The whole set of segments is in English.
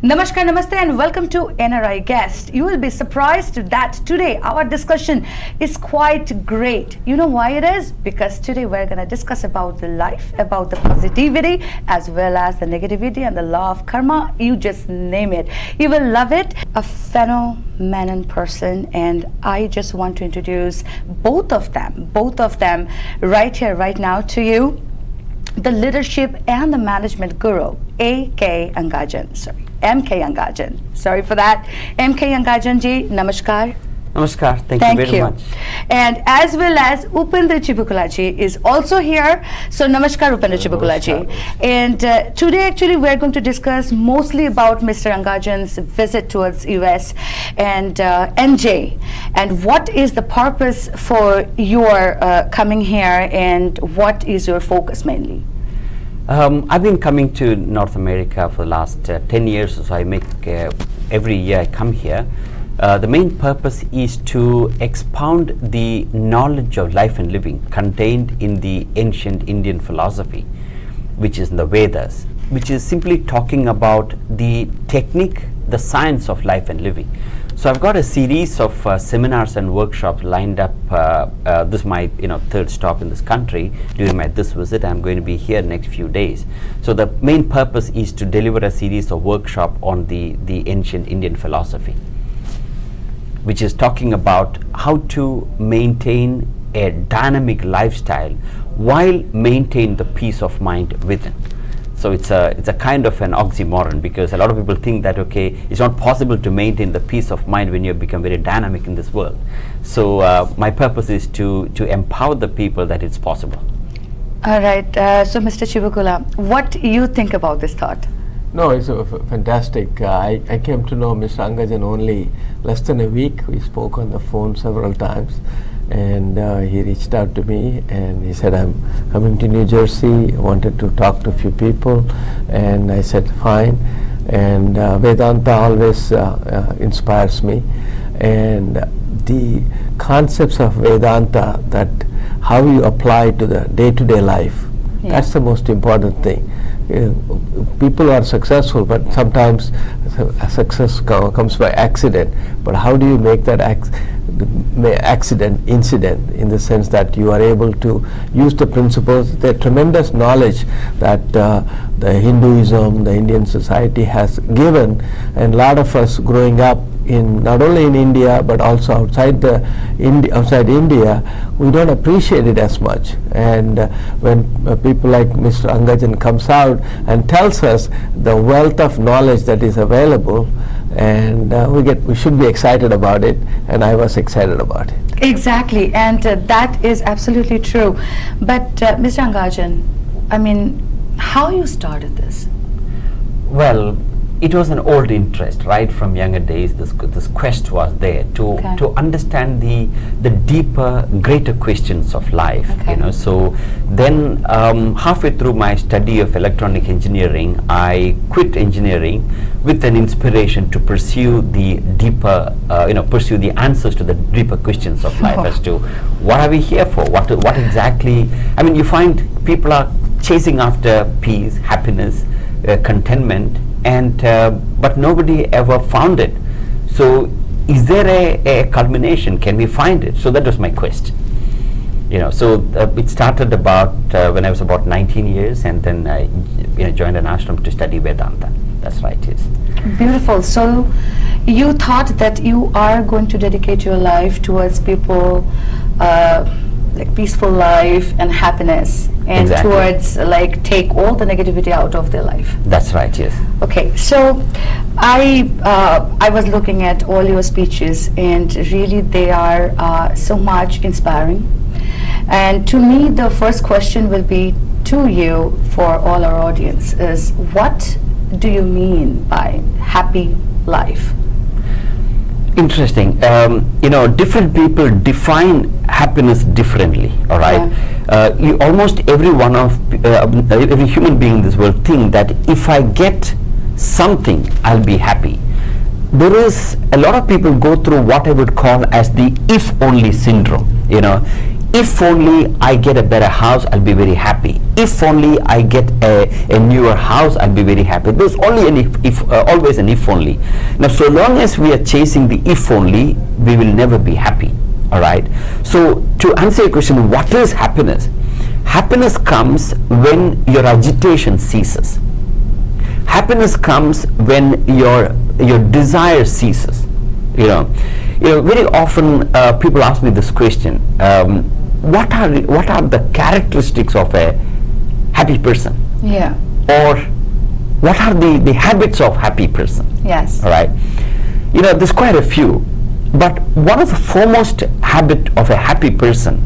Namaskar, namaste, and welcome to NRI Guest. You will be surprised that today our discussion is quite great. You know why it is? Because today we're going to discuss about the life, about the positivity, as well as the negativity and the law of karma. You just name it. You will love it. A phenomenon person, and I just want to introduce both of them right here, right now to you. The leadership and the management guru, A.K. ANGAJAN. Sorry, M.K. ANGAJAN. Sorry for that. M.K. ANGAJAN ji, namaskar. Namaskar. Thank you very much. And as well as Upendra Chivukula ji is also here. So namaskar Upendra Chivukula ji. And today actually we're going to discuss mostly about Mr. ANGAJAN's visit towards US and NJ, and what is the purpose for your coming here, and what is your focus mainly? I've been coming to North America for the last 10 years, so I make every year I come here. The main purpose is to expound the knowledge of life and living contained in the ancient Indian philosophy, which is in the Vedas, which is simply talking about the technique, the science of life and living. So I've got a series of seminars and workshops lined up. This is my third stop in this country during this visit. I'm going to be here next few days. So the main purpose is to deliver a series of workshops on the ancient Indian philosophy, which is talking about how to maintain a dynamic lifestyle while maintain the peace of mind within. So it's a kind of an oxymoron, because a lot of people think that it's not possible to maintain the peace of mind when you become very dynamic in this world. So my purpose is to empower the people that it's possible. All right. So Mr. Chivukula, what do you think about this thought? No, it's fantastic. I came to know Mr. ANGAJAN only less than a week. We spoke on the phone several times, and he reached out to me and he said, I'm coming to New Jersey, wanted to talk to a few people, and I said fine. And Vedanta always inspires me, and the concepts of Vedanta, that how you apply to the day-to-day life, that's the most important thing. People are successful, but sometimes success comes by accident. But how do you make that accident incident, in the sense that you are able to use the principles, the tremendous knowledge that the Hinduism, the Indian society has given, and a lot of us growing up in not only in India but also outside India, we don't appreciate it as much. And when people like Mr. ANGAJAN comes out and tells us the wealth of knowledge that is available, and we should be excited about it, and I was excited about it. Exactly, and that is absolutely true. But Mr. ANGAJAN, I mean, how you started this? Well, it was an old interest, right from younger days. This quest was there to understand the deeper, greater questions of life. So then halfway through my study of electronic engineering, I quit engineering with an inspiration to pursue the deeper, pursue the answers to the deeper questions of life, as to what are we here for? What exactly? I mean, you find people are chasing after peace, happiness, contentment, and but nobody ever found it. So is there a culmination? Can we find it? So that was my quest. So it started about when I was about 19 years, and then I joined an ashram to study Vedanta. That's right, yes. Beautiful. So you thought that you are going to dedicate your life towards people, like peaceful life and happiness, and towards take all the negativity out of their life. That's right, yes. Okay, so I was looking at all your speeches, and really they are so much inspiring. And to me, the first question will be to you, for all our audience, is what do you mean by happy life? Interesting. Different people define happiness differently. All right. Almost every every human being in this world think that if I get something, I'll be happy. There is a lot of people go through what I would call as the if only syndrome. if only I get a better house, I'll be very happy. If only I get a newer house, I'll be very happy. There's only an if always an if only. Now, so long as we are chasing the if only, we will never be happy. All right. So to answer your question, what is happiness? Happiness comes when your agitation ceases. Happiness comes when your desire ceases. Very often people ask me this question: what are the characteristics of a happy person? Yeah. Or what are the habits of happy person? Yes. All right. There's quite a few, but one of the foremost habit of a happy person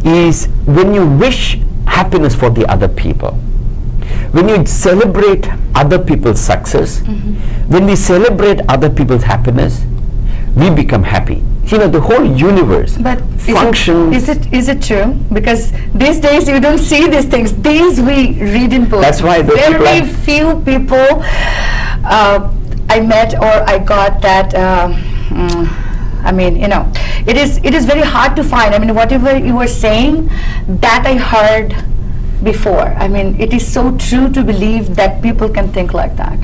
is when you wish happiness for the other people. When you celebrate other people's success, when we celebrate other people's happiness, we become happy. The whole universe functions. Is it true? Because these days you don't see these things. These we read in books. That's why very few people I met or I got that. It is very hard to find. Whatever you were saying, that I heard before. It is so true to believe that people can think like that.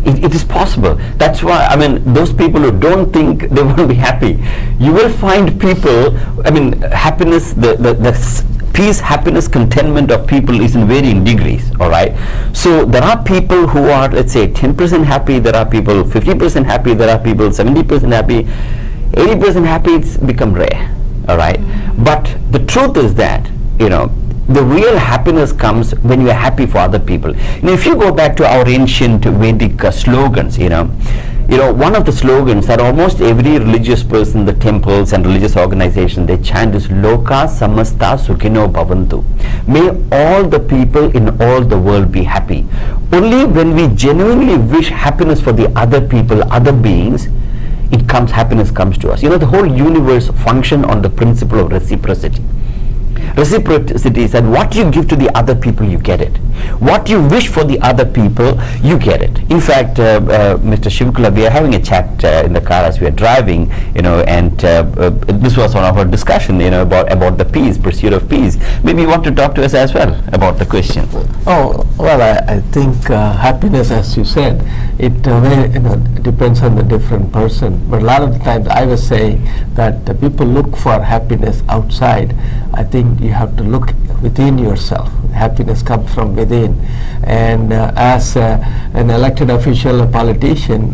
It is possible. That's why, those people who don't think they won't be happy, you will find people, happiness, the peace, happiness, contentment of people is in varying degrees, all right? So there are people who are, let's say, 10% happy, there are people 50% happy, there are people 70% happy, 80% happy, it's become rare, all right? But the truth is that, the real happiness comes when you are happy for other people. If you go back to our ancient Vedic slogans, one of the slogans that almost every religious person, the temples and religious organizations, they chant is Loka Samasta Sukhino Bhavantu. May all the people in all the world be happy. Only when we genuinely wish happiness for the other people, other beings, happiness comes to us. The whole universe functions on the principle of reciprocity. Reciprocity is that what you give to the other people, you get it. What you wish for the other people, you get it. In fact, Mr. Chivukula, we are having a chat in the car as we are driving, and this was one of our discussion, about the peace, pursuit of peace. Maybe you want to talk to us as well about the question. Oh, well, I think happiness, as you said, it depends on the different person. But a lot of the times I was saying that the people look for happiness outside. I think you have to look within yourself. Happiness comes from within. And as an elected official, a politician,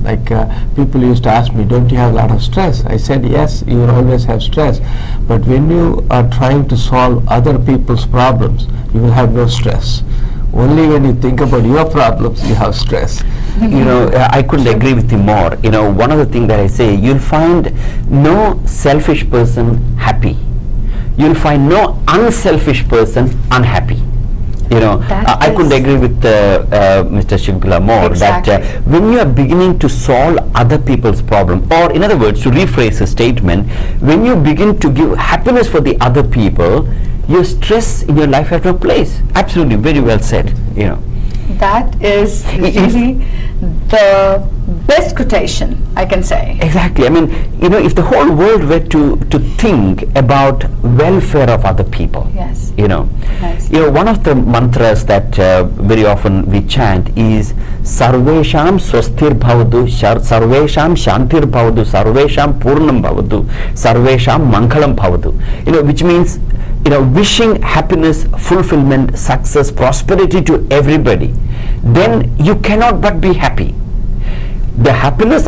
people used to ask me, don't you have a lot of stress? I said, yes, you will always have stress. But when you are trying to solve other people's problems, you will have no stress. Only when you think about your problems, you have stress. I couldn't agree with you more. One of the things that I say, you'll find no selfish person happy. You'll find no unselfish person unhappy. I couldn't agree with Mr. Chivukula more. Exactly. That when you are beginning to solve other people's problem, or in other words, to rephrase a statement, when you begin to give happiness for the other people, your stress in your life has no place. Absolutely, very well said. That is really the best quotation, I can say. Exactly. If the whole world were to think about welfare of other people. Yes. Nice. One of the mantras that very often we chant is Sarvesham Swasthir Bhavadu, Sarvesham Shantir Bhavadu, Sarvesham Purnam Bhavadu, Sarvesham Mangalam Bhavadu. Which means wishing happiness, fulfillment, success, prosperity to everybody, then you cannot but be happy. The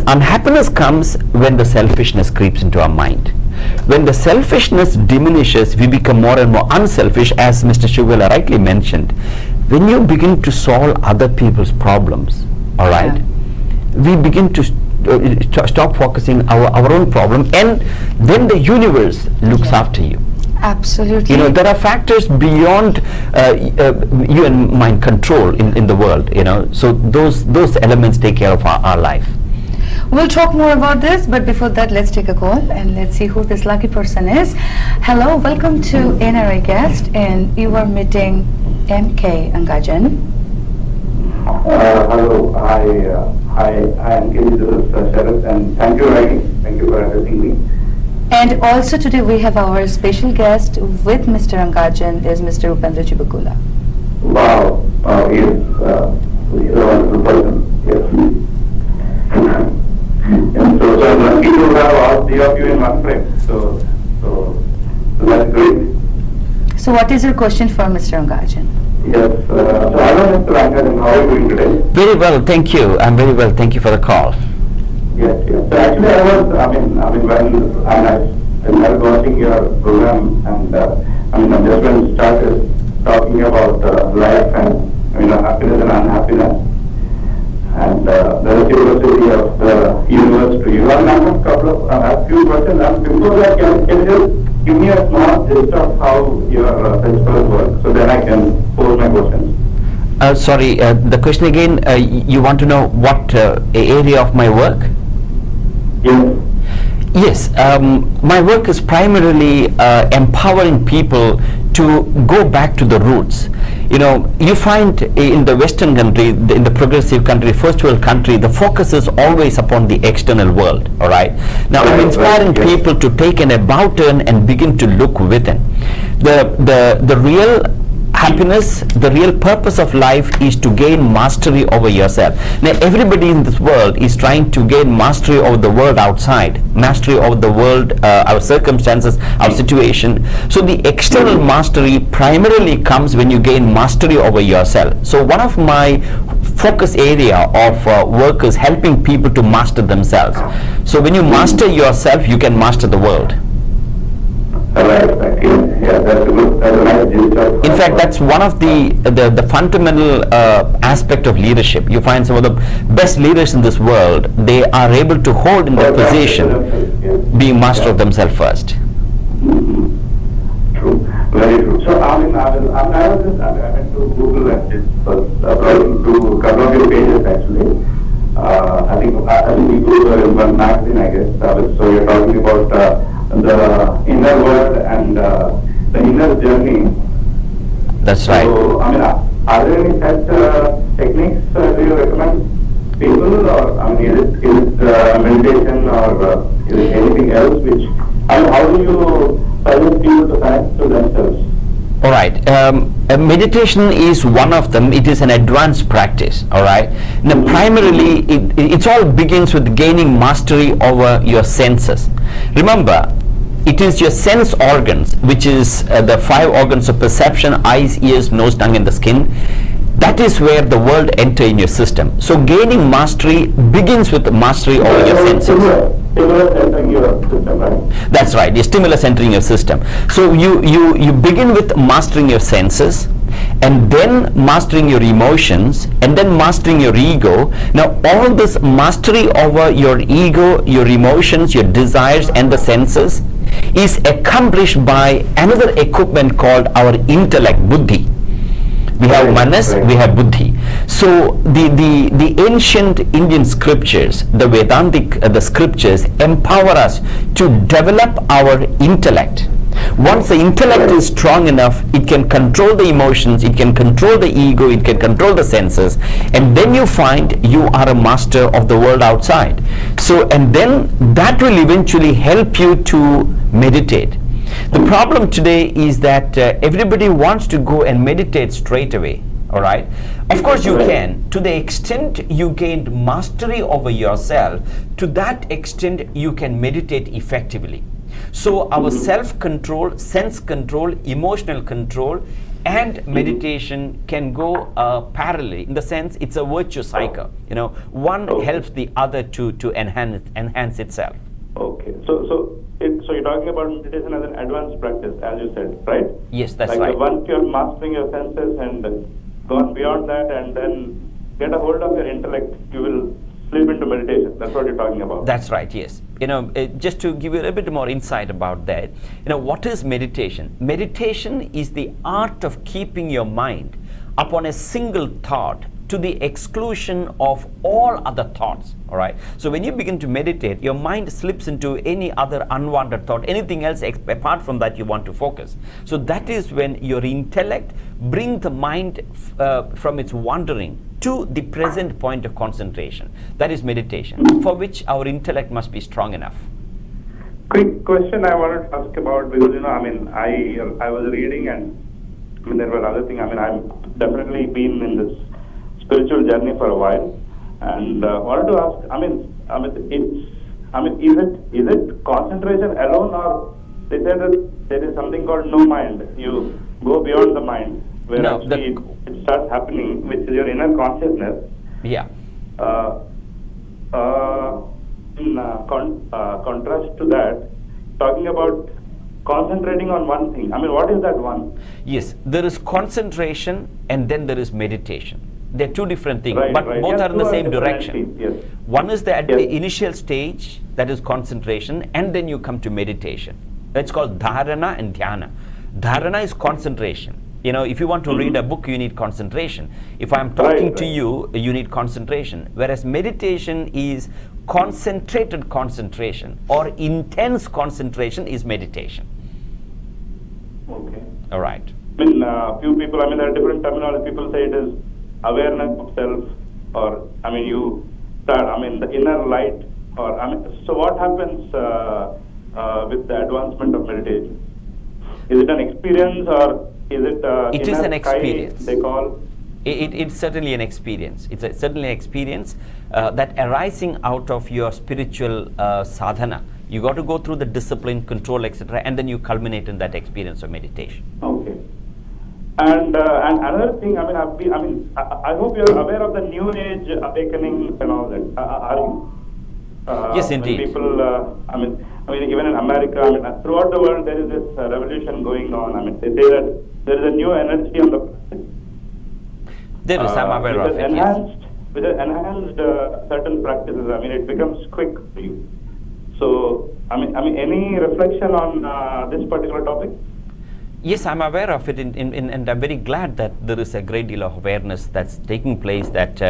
unhappiness comes when the selfishness creeps into our mind. When the selfishness diminishes, we become more and more unselfish, as Mr. Chivukula rightly mentioned. When you begin to solve other people's problems, all right, we begin to stop focusing our own problem, and then the universe looks after you. Absolutely. There are factors beyond you and my control in the world, so those elements take care of our life. We'll talk more about this, but before that, let's take a call and let's see who this lucky person is. Hello, welcome to NRI Guest, and you are meeting MK ANGAJAN. Hello, I am Sharath, and thank you for addressing me. And also today we have our special guest with Mr. Angajan is Mr. Upendra Chivukula. Wow, yes, he's a wonderful person, yes. And so I'm lucky to have all three of you in one frame, so that's great. So what is your question for Mr. Angajan? Yes, so hello Mr. Angajan, how are you doing today? Very well, thank you. I'm very well, thank you for the call. Yes. So actually I was watching your program and just when you started talking about life and happiness and unhappiness and the reciprocity of the universe to you. I have a few questions. And before that, can you just give me a small gist of how your principles work so then I can pose my questions? Sorry, the question again, you want to know what area of my work? Yes. Yes, my work is primarily empowering people to go back to the roots. You find in the Western country, in the progressive country, first world country, the focus is always upon the external world, all right? Now, I'm inspiring people to take an about turn and begin to look within. The real happiness, the real purpose of life is to gain mastery over yourself. Now, everybody in this world is trying to gain mastery over the world outside, mastery over the world, our circumstances, our situation. So the external mastery primarily comes when you gain mastery over yourself. So one of my focus area of work is helping people to master themselves. So when you master yourself, you can master the world. Yeah, that's a nice gist of, in fact, that's one of the fundamental aspect of leadership. You find some of the best leaders in this world, they are able to hold in their position, being master of themselves first. True, very true. So I went to Google and just browsing through a couple of your pages actually. I think you go in one magazine, I guess. So you're talking about the inner world and the inner journey. That's right. So, are there any such techniques do you recommend people, or is it meditation, or is it anything else which, how do you suggest people to connect to themselves? All right. Meditation is one of them. It is an advanced practice. All right. Now, primarily, it all begins with gaining mastery over your senses. Remember, it is your sense organs, which is the 5 organs of perception: eyes, ears, nose, tongue, and the skin. That is where the world enter in your system. So gaining mastery begins with mastery over your senses. Stimulus entering your system, right? That's right, your stimulus entering your system. So you begin with mastering your senses, and then mastering your emotions, and then mastering your ego. Now all this mastery over your ego, your emotions, your desires, and the senses is accomplished by another equipment called our intellect, buddhi. We have manas, we have buddhi. So the ancient Indian scriptures, the Vedantic, the scriptures empower us to develop our intellect. Once the intellect is strong enough, it can control the emotions, it can control the ego, it can control the senses, and then you find you are a master of the world outside. So, and then that will eventually help you to meditate. The problem today is that everybody wants to go and meditate straight away. All right. Of course you can. To the extent you gained mastery over yourself, to that extent you can meditate effectively. So our self-control, sense control, emotional control, and meditation can go parallelly. In the sense, it's a virtue cycle. One helps the other to enhance itself. Okay. So you're talking about meditation as an advanced practice, as you said, right? Yes, that's like right. Once you're mastering your senses and gone beyond that, and then get a hold of your intellect, you will slip into meditation. That's what you're talking about. That's right, yes. Just to give you a little bit more insight about that, what is meditation? Meditation is the art of keeping your mind upon a single thought to the exclusion of all other thoughts. All right. So when you begin to meditate, your mind slips into any other unwanted thought, anything else apart from that you want to focus. So that is when your intellect brings the mind from its wandering to the present point of concentration. That is meditation, for which our intellect must be strong enough. quick question I wanted to ask about, because I was reading, and there were other things. I've definitely been in this spiritual journey for a while, and wanted to ask. Is it concentration alone, or they said that there is something called no mind? You go beyond the mind, where No, actually it starts happening, which is your inner consciousness. Yeah. In contrast to that, talking about concentrating on one thing. What is that one? Yes, there is concentration and then there is meditation. They're two different things, Right, but right. both Yes, are in the two are same different direction. things, yes. One is the Yes. initial stage, that is concentration, and then you come to meditation. That's called dharana and dhyana. Dharana is concentration. If you want to read a book, you need concentration. If I'm talking to you, you need concentration. Whereas meditation is concentrated concentration, or intense concentration is meditation. Okay. All right. Few people, there are different terminology. People say it is awareness of self, or, you start, the inner light, or, so what happens with the advancement of meditation? Is it an experience, or is it It is inner an sky, experience. they call? It's certainly an experience. It's certainly an experience that arising out of your spiritual sadhana. You got to go through the discipline, control, etc., and then you culminate in that experience of meditation. Okay. And another thing, I hope you're aware of the New Age awakening and all that. Are you? Yes, when indeed. People, even in America, throughout the world, there is this revolution going on. They say that there is a new energy on the planet. There is, I'm aware of it. Yes. With enhanced certain practices, it becomes quick for you. So, any reflection on this particular topic? Yes, I'm aware of it, and I'm very glad that there is a great deal of awareness that's taking place, that,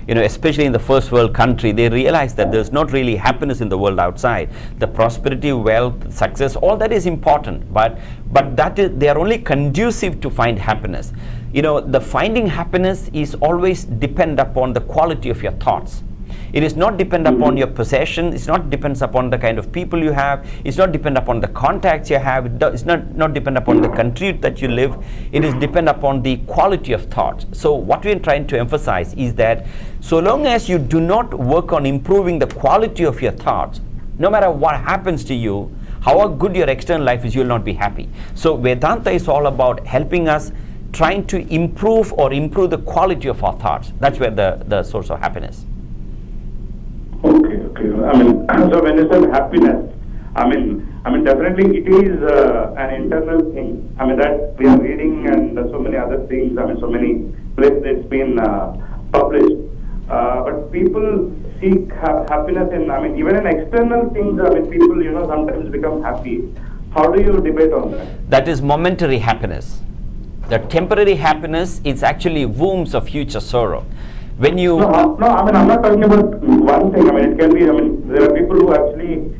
especially in the first world country, they realize that there's not really happiness in the world outside. The prosperity, wealth, success, all that is important, but they are only conducive to find happiness. The finding happiness is always depend upon the quality of your thoughts. It is not depend upon your possession. It's not depends upon the kind of people you have. It's not depend upon the contacts you have. It's not depend upon the country that you live. It is depend upon the quality of thought. So what we are trying to emphasize is that so long as you do not work on improving the quality of your thoughts, no matter what happens to you, how good your external life is, you will not be happy. So Vedanta is all about helping us trying to improve the quality of our thoughts. That's where the source of happiness. Okay. So when you say happiness, definitely it is an internal thing. That we are reading, and so many other things. So many places it's been published. But people seek happiness in, even in external things. People, sometimes become happy. How do you debate on that? That is momentary happiness. The temporary happiness is actually wombs of future sorrow. When you I'm not talking about one thing. It can be. There are people who actually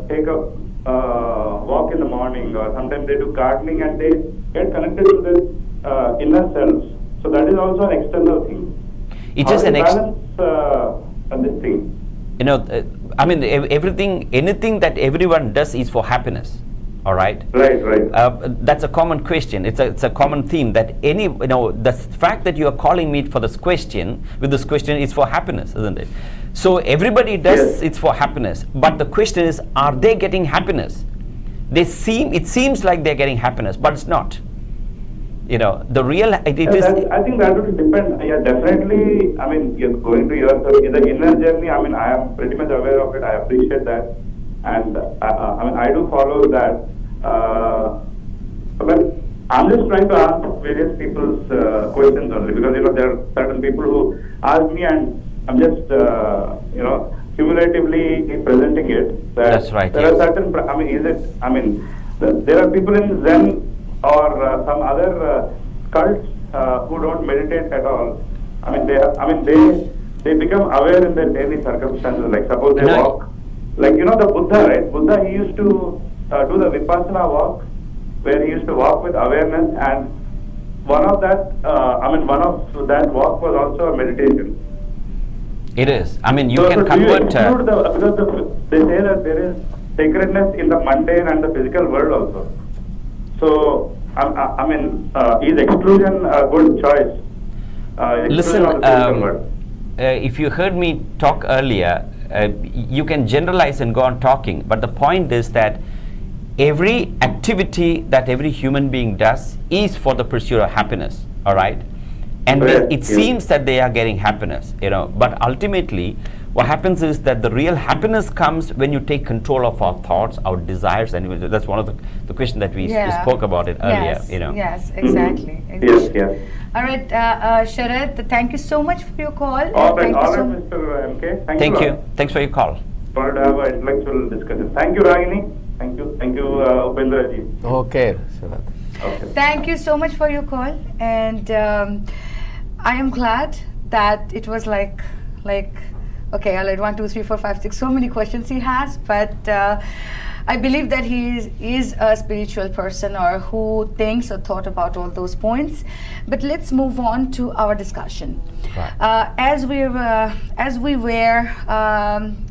take a walk in the morning, or sometimes they do gardening, and they get connected to their inner selves. So that is also an external thing. It is an balance this thing. Anything that everyone does is for happiness. All right. Right. That's a common question. It's a common theme that the fact that you are calling me for this question is for happiness, isn't it? So everybody does it's for happiness, but the question is, are they getting happiness? It seems like they're getting happiness, but it's not. The real it is. I think that would depend. Yeah, definitely. You're going to the inner journey. I am pretty much aware of it. I appreciate that, and I do follow that. But I'm just trying to answer various people's questions only, because there are certain people who ask me, and I'm just cumulatively presenting it. That's right. There are certain. There are people in Zen or some other cults who don't meditate at all. They become aware in their daily circumstances. Like suppose they walk. Like the Buddha, right? Buddha, he used to do the Vipassana walk, where he used to walk with awareness, and one of that walk was also a meditation. It is. I mean, you So can do you convert. include because they say that there is sacredness in the mundane and the physical world also. So, I mean, is exclusion a good choice? Exclusion Listen, of the physical world. if you heard me talk earlier, you can generalize and go on talking, but the point is that every activity that every human being does is for the pursuit of happiness, all right? And Correct, it yes. seems that they are getting happiness, you know, but ultimately what happens is that the real happiness comes when you take control of our thoughts, our desires, and that's one of the question that we spoke about it earlier, Yes, you know. yes, exactly. Yes, yes. All right, Sharad, thank you so much for your call. All right, Thank you all so right, Mr. M.K. Thank a you. lot. Thanks for your call. For have an intellectual discussion. Thank you, Ragini. Thank you, Upendra ji. Okay, Sharad. Okay. Thank you so much for your call, and I am glad that it was like okay, I'll add 1, 2, 3, 4, 5, 6, so many questions he has, but I believe that he is a spiritual person or who thinks or thought about all those points. But let's move on to our discussion. Right. As we were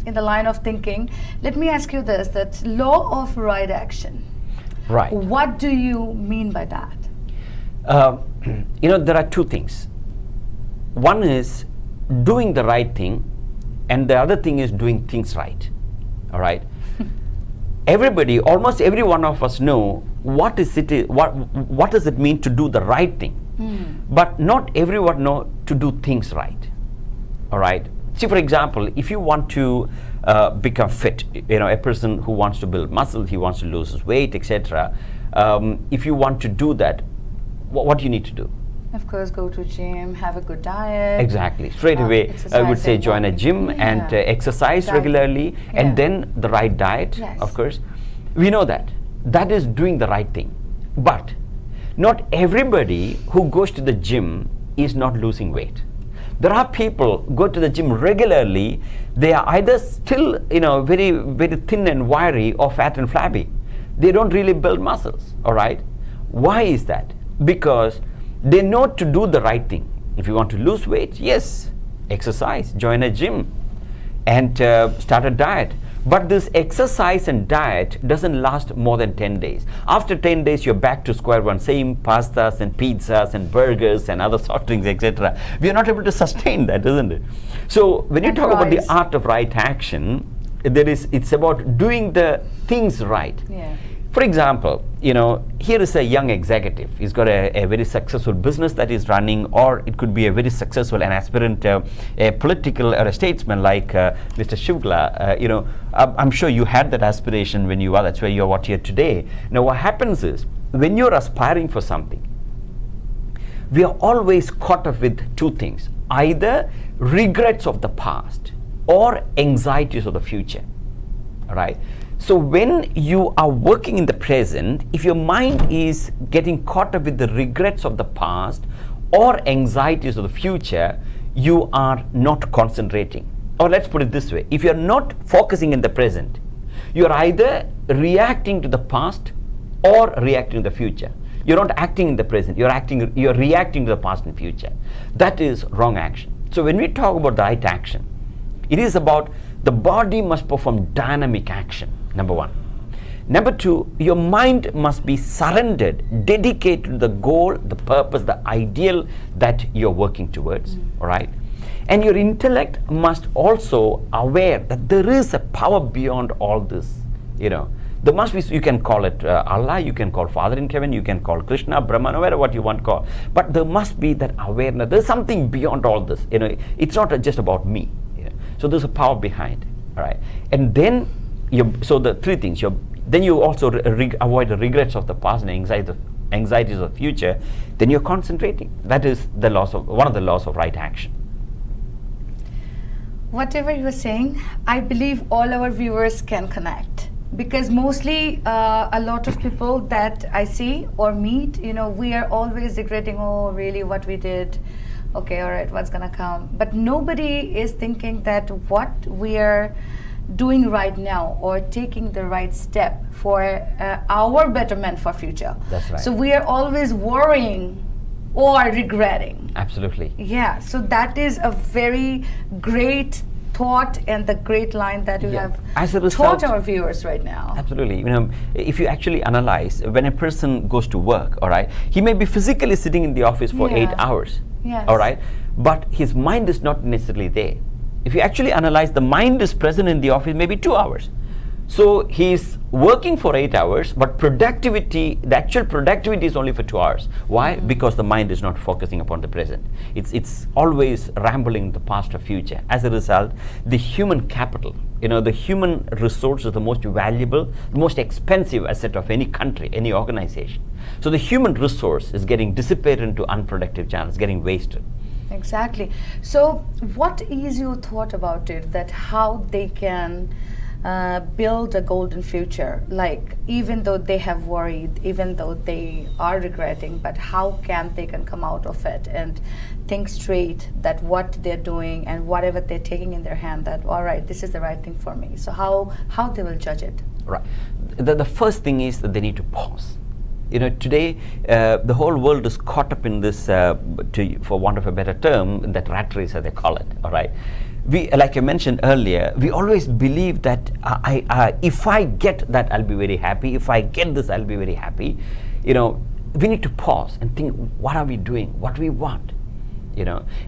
in the line of thinking, let me ask you this: that law of right action. Right. What do you mean by that? You know, there are two things. One is doing the right thing, and the other thing is doing things right. All right. Everybody, almost every one of us know what does it mean to do the right thing. But not everyone know to do things right. All right. See, for example, if you want to become fit, you know, a person who wants to build muscle, he wants to lose his weight, etc. If you want to do that, what do you need to do? Of course, go to gym, have a good diet. Exactly. Straight away, I would say join a gym and exercise regularly, and then the right diet, of course. We know that. That is doing the right thing. But not everybody who goes to the gym is not losing weight. There are people who go to the gym regularly, they are either still, you know, very, very thin and wiry or fat and flabby. They don't really build muscles, all right? Why is that? Because they know to do the right thing. If you want to lose weight, yes, exercise, join a gym, and start a diet. But this exercise and diet doesn't last more than 10 days. After 10 days, you're back to square one, same pastas and pizzas and burgers and other soft drinks, etc. We are not able to sustain that, isn't it? So when you talk about the art of right action, it's about doing the things right. Yeah. For example, you know, here is a young executive. He's got a very successful business that he's running, or it could be a very successful and aspirant a political or a statesman like Mr. Chivukula. You know, I'm sure you had that aspiration when you are. That's why you're what you're today. Now, what happens is when you're aspiring for something, we are always caught up with two things: either regrets of the past or anxieties of the future. All right. So when you are working in the present, if your mind is getting caught up with the regrets of the past or anxieties of the future, you are not concentrating. Or let's put it this way: if you're not focusing in the present, you're either reacting to the past or reacting to the future. You're not acting in the present, you're reacting to the past and future. That is wrong action. So when we talk about the right action, it is about the body must perform dynamic action, number one. Number two, your mind must be surrendered, dedicated to the goal, the purpose, the ideal that you're working towards, all right? And your intellect must also aware that there is a power beyond all this, you know. There must be, you can call it Allah, you can call Father in Heaven, you can call Krishna, Brahman, whatever what you want to call. But there must be that awareness. There's something beyond all this, you know. It's not just about me. So there's a power behind, all right? And then, so the three things, then you also avoid the regrets of the past and anxieties of the future. Then you're concentrating. That is the one of the laws of right action. Whatever you were saying, I believe all our viewers can connect. Because mostly a lot of people that I see or meet, you know, we are always regretting, oh, really, what we did. Okay, all right, what's gonna come? But nobody is thinking that what we are doing right now or taking the right step for our betterment for future. That's right. So we are always worrying or regretting. Absolutely. Yeah, so that is a very great thought and the great line that you Yeah. have As a taught result- our viewers right now. Absolutely. If you actually analyze, when a person goes to work, all right, he may be physically sitting in the office for Yeah. 8 hours, Yes. all right, but his mind is not necessarily there. If you actually analyze, the mind is present in the office maybe 2 hours. So he's working for 8 hours, but productivity, the actual productivity is only for 2 hours. Why? Because the mind is not focusing upon the present. It's always rambling the past or future. As a result, the human capital, the human resource is the most valuable, the most expensive asset of any country, any organization. So the human resource is getting dissipated into unproductive channels, getting wasted. Exactly. So what is your thought about it, that how they can build a golden future, like even though they have worried, even though they are regretting, but how they can come out of it and think straight that what they're doing and whatever they're taking in their hand, that all right, this is the right thing for me. So how they will judge it? Right. The first thing is that they need to pause. Today the whole world is caught up in this, for want of a better term, that rat race, as they call it. All right. We, like I mentioned earlier, we always believe that if I get that, I'll be very happy. If I get this, I'll be very happy. We need to pause and think, what are we doing? What do we want?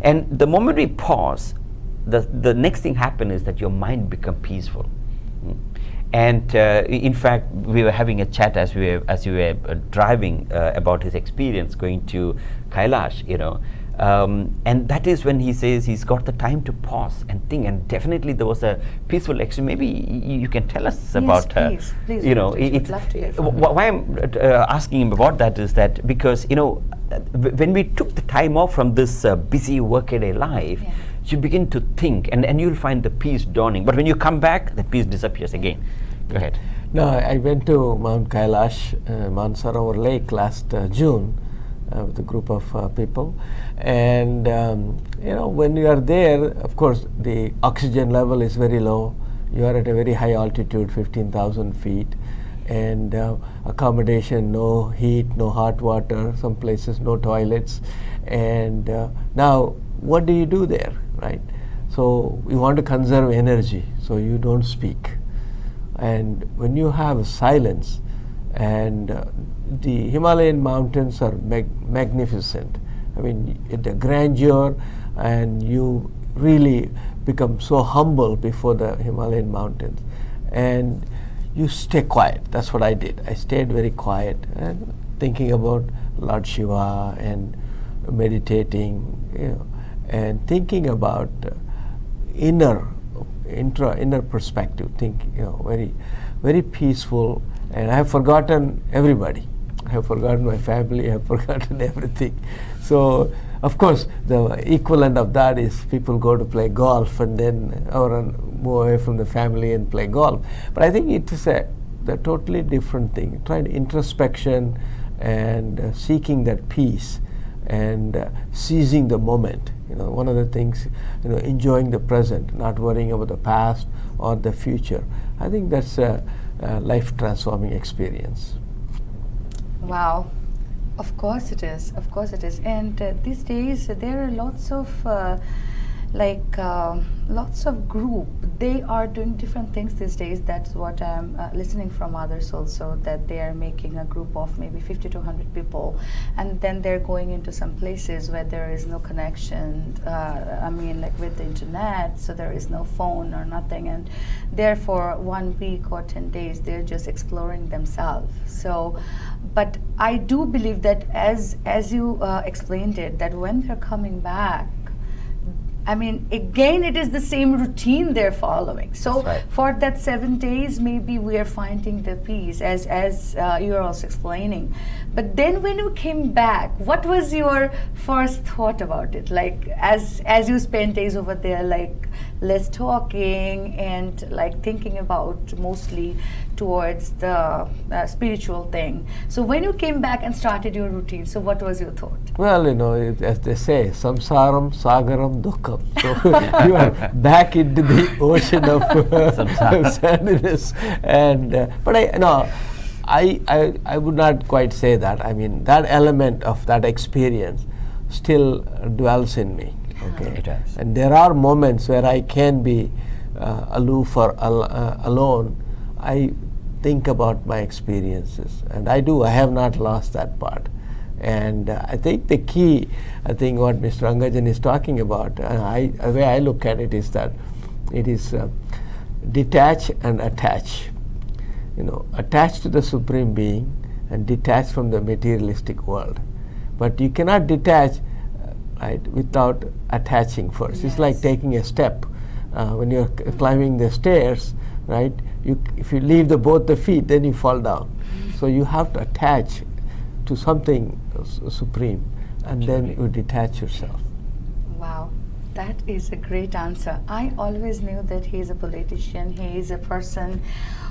And the moment we pause, the next thing happens is that your mind becomes peaceful. And in fact, we were having a chat as we were driving about his experience going to Kailash, and that is when he says he's got the time to pause and think. And definitely there was a peaceful experience. Maybe you can tell us about please, it's love to hear from why I'm asking him about that is that because when we took the time off from this busy workaday life, Yeah. you begin to think, and you'll find the peace dawning. But when you come back, the peace disappears again. Go ahead. No, I went to Mount Kailash, Mansarovar Lake last June with a group of people. And, when you are there, of course, the oxygen level is very low. You are at a very high altitude, 15,000 feet. And accommodation, no heat, no hot water, some places no toilets. And now, what do you do there, right? So you want to conserve energy, so you don't speak. And when you have silence, and the Himalayan mountains are magnificent. I mean, the grandeur, and you really become so humble before the Himalayan mountains. And you stay quiet. That's what I did. I stayed very quiet and thinking about Lord Shiva and meditating, and thinking about inner perspective, very, very peaceful. And I have forgotten everybody. I have forgotten my family. I have forgotten everything. So, of course, the equivalent of that is people go to play golf and then move away from the family and play golf. But I think it is a totally different thing. Trying introspection and seeking that peace and seizing the moment. One of the things, enjoying the present, not worrying about the past or the future. I think that's a life transforming experience. Wow. Of course it is. Of course it is. And these days there are lots of lots of group. They are doing different things these days. That's what I'm listening from others also, that they are making a group of maybe 50 to 100 people, and then they're going into some places where there is no connection, with the internet, so there is no phone or nothing, and therefore 1 week or 10 days they're just exploring themselves. So, but I do believe that as you explained it, that when they're coming back, again, it is the same routine they're following. So That's right. for that 7 days, maybe we are finding the peace, as you are also explaining. But then when you came back, what was your first thought about it? Like, as you spent days over there, like less talking and like thinking about mostly towards the spiritual thing. So when you came back and started your routine, so what was your thought? Well, as they say, samsaram, sagaram, dukkam. So you are back into the ocean of sadness. And but I would not quite say that. I mean, that element of that experience still dwells in me. Okay, It does. and there are moments where I can be aloof or alone. I think about my experiences, and I do. I have not lost that part. And I think the key, I think what Mr. Angajan is talking about, the way I look at it is that it is detach and attach. You know, attach to the Supreme Being and detach from the materialistic world. But you cannot detach right, without attaching first. It's like taking a step. When you're climbing the stairs, right, if you leave both the feet, then you fall down. So you have to attach to something supreme, and then you detach yourself. Wow, that is a great answer. I always knew that he is a politician, he is a person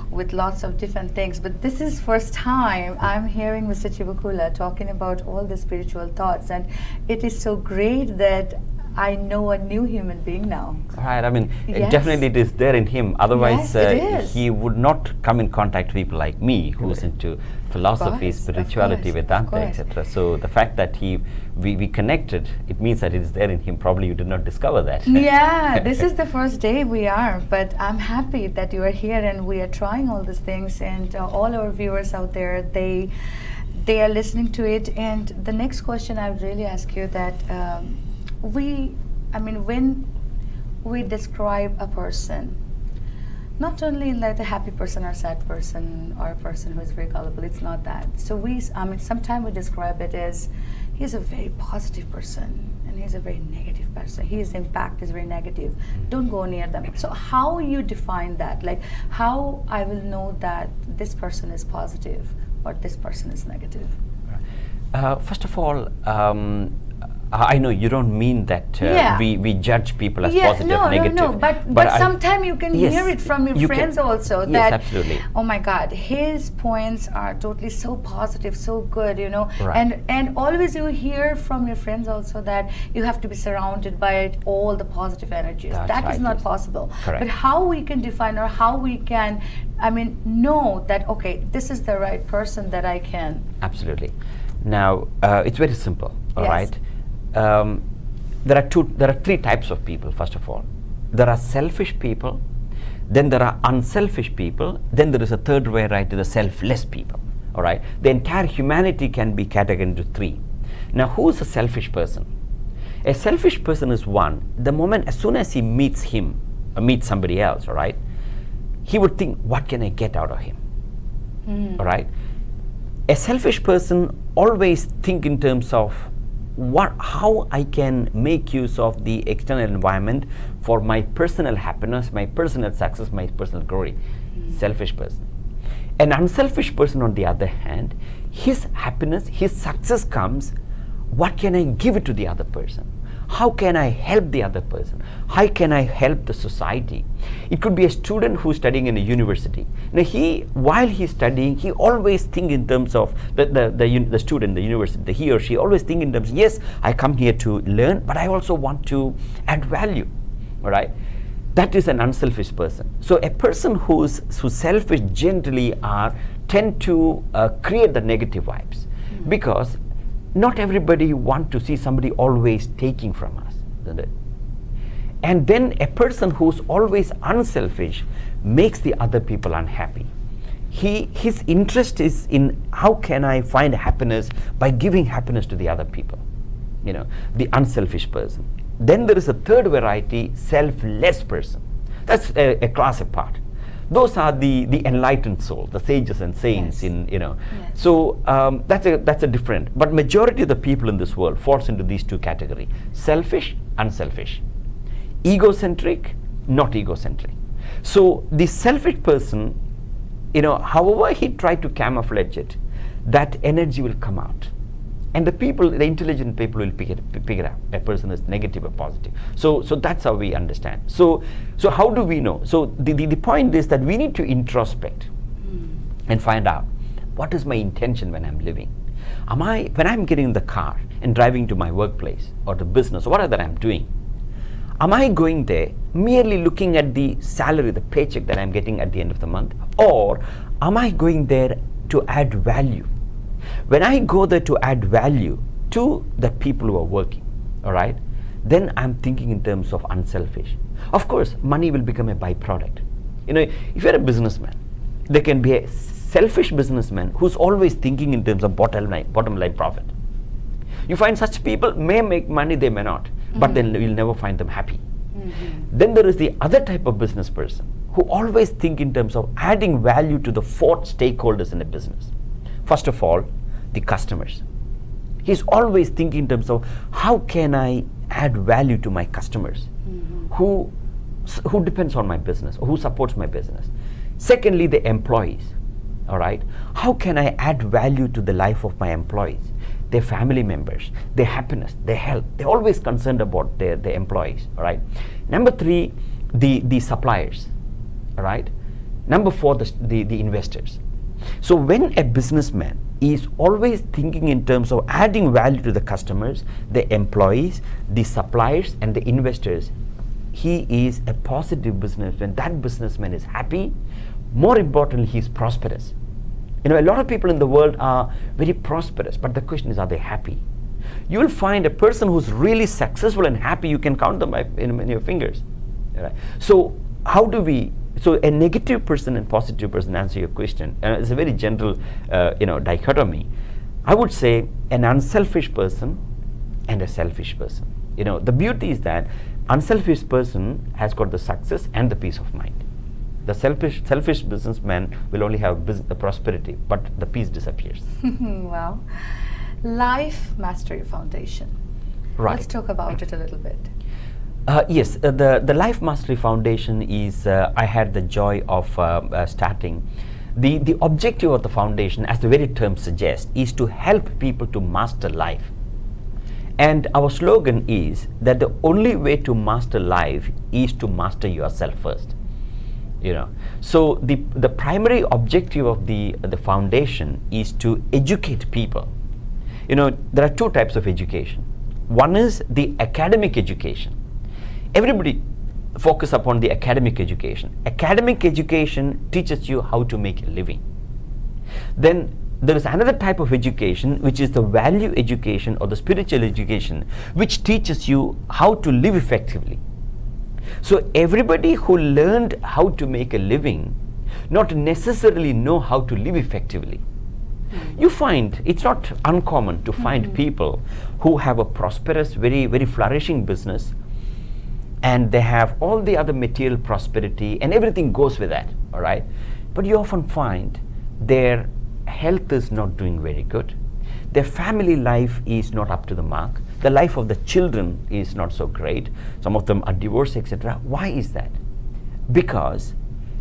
with lots of different things, but this is first time I'm hearing Mr. Chivukula talking about all the spiritual thoughts, and it is so great that I know a new human being now. Right, I mean, Yes. definitely it is there in him. Otherwise, Yes, it is. he would not come in contact with people like me, who's into philosophy, course, of spirituality, course, of Vedanta, course. etc. So the fact that we connected, it means that it is there in him. Probably you did not discover that. Yeah, this is the first day we are, but I'm happy that you are here and we are trying all these things, and all our viewers out there, they are listening to it. And the next question I would really ask you that when we describe a person, not only like the happy person or sad person or a person who is very gullible, it's not that. So sometimes we describe it as he's a very positive person and he's a very negative person. His impact is very negative. Don't go near them. So how you define that? Like how I will know that this person is positive or this person is negative? First of all, I know you don't mean that we judge people as positive, negative. No, but sometimes you can Yes, hear it from your you friends can- also yes, that, absolutely. oh my God, his points are totally so positive, so good, you know. Right. And always you hear from your friends also that you have to be surrounded by all the positive energies. That's That is right, not yes. possible. Correct. But how we can define or how we can, know that, okay, this is the right person that I can. Absolutely. Now, it's very simple, all Yes. right? There are three types of people, first of all. There are selfish people, then there are unselfish people, then there is a third variety, the selfless people, all right? The entire humanity can be categorized into three. Now, who is a selfish person? A selfish person is one, as soon as he meets somebody else, all right, he would think, what can I get out of him, all right? A selfish person always think in terms of how I can make use of the external environment for my personal happiness, my personal success, my personal glory. Selfish person. An unselfish person, on the other hand, his happiness, his success comes, what can I give it to the other person? How can I help the other person? How can I help the society? It could be a student who's studying in a university. Now while he's studying, he always think in terms of the student, the university, he or she always think in terms, yes, I come here to learn, but I also want to add value, all right? That is an unselfish person. So a person who's selfish generally tend to create the negative vibes, because not everybody want to see somebody always taking from us, isn't it? And then a person who's always unselfish makes the other people unhappy. His interest is in how can I find happiness by giving happiness to the other people, the unselfish person. Then there is a third variety, selfless person. That's a class apart. Those are the enlightened soul, the sages and saints. Yes. So that's a different. But majority of the people in this world falls into these two categories: selfish, unselfish, egocentric, not egocentric. So the selfish person, however he tried to camouflage it, that energy will come out. And the intelligent people will pick it up. A person is negative or positive. So that's how we understand. So how do we know? So the point is that we need to introspect and find out, what is my intention when I'm living? When I'm getting in the car and driving to my workplace or the business or whatever I'm doing, am I going there merely looking at the salary, the paycheck that I'm getting at the end of the month? Or am I going there to add value. When I go there to add value to the people who are working, all right, then I'm thinking in terms of unselfish. Of course, money will become a byproduct. You know, if you're a businessman, there can be a selfish businessman who's always thinking in terms of bottom line profit. You find such people may make money, they may not, but then you'll never find them happy. Then there is the other type of business person who always think in terms of adding value to the four stakeholders in a business. First of all, the customers. He's always thinking in terms of how can I add value to my customers who depends on my business, or who supports my business. Secondly, the employees. All right, how can I add value to the life of my employees, their family members, their happiness, their health? They're always concerned about their employees. All right. Number three, the suppliers. All right. Number four, the investors. So when a businessman is always thinking in terms of adding value to the customers, the employees, the suppliers, and the investors, he is a positive businessman. That businessman is happy. More importantly, he is prosperous. You know, a lot of people in the world are very prosperous, but the question is, are they happy? You will find a person who's really successful and happy, you can count them in your fingers. Right? So how do we, so a negative person and positive person, answer your question, it's a very general dichotomy. I would say an unselfish person and a selfish person. You know, the beauty is that unselfish person has got the success and the peace of mind. The selfish businessman will only have the prosperity, but the peace disappears. Wow. Life Mastery Foundation. Right. Let's talk about it a little bit. Yes, the Life Mastery Foundation is, I had the joy of starting. The objective of the foundation, as the very term suggests, is to help people to master life. And our slogan is that the only way to master life is to master yourself first. You know, so the primary objective of the foundation is to educate people. You know, there are two types of education. One is the academic education. Everybody focus upon the academic education. Academic education teaches you how to make a living. Then there is another type of education, which is the value education or the spiritual education, which teaches you how to live effectively. So everybody who learned how to make a living not necessarily know how to live effectively. You find it's not uncommon to find people who have a prosperous, very, very flourishing business, and they have all the other material prosperity and everything goes with that, all right? But you often find their health is not doing very good. Their family life is not up to the mark. The life of the children is not so great. Some of them are divorced, etc. Why is that? Because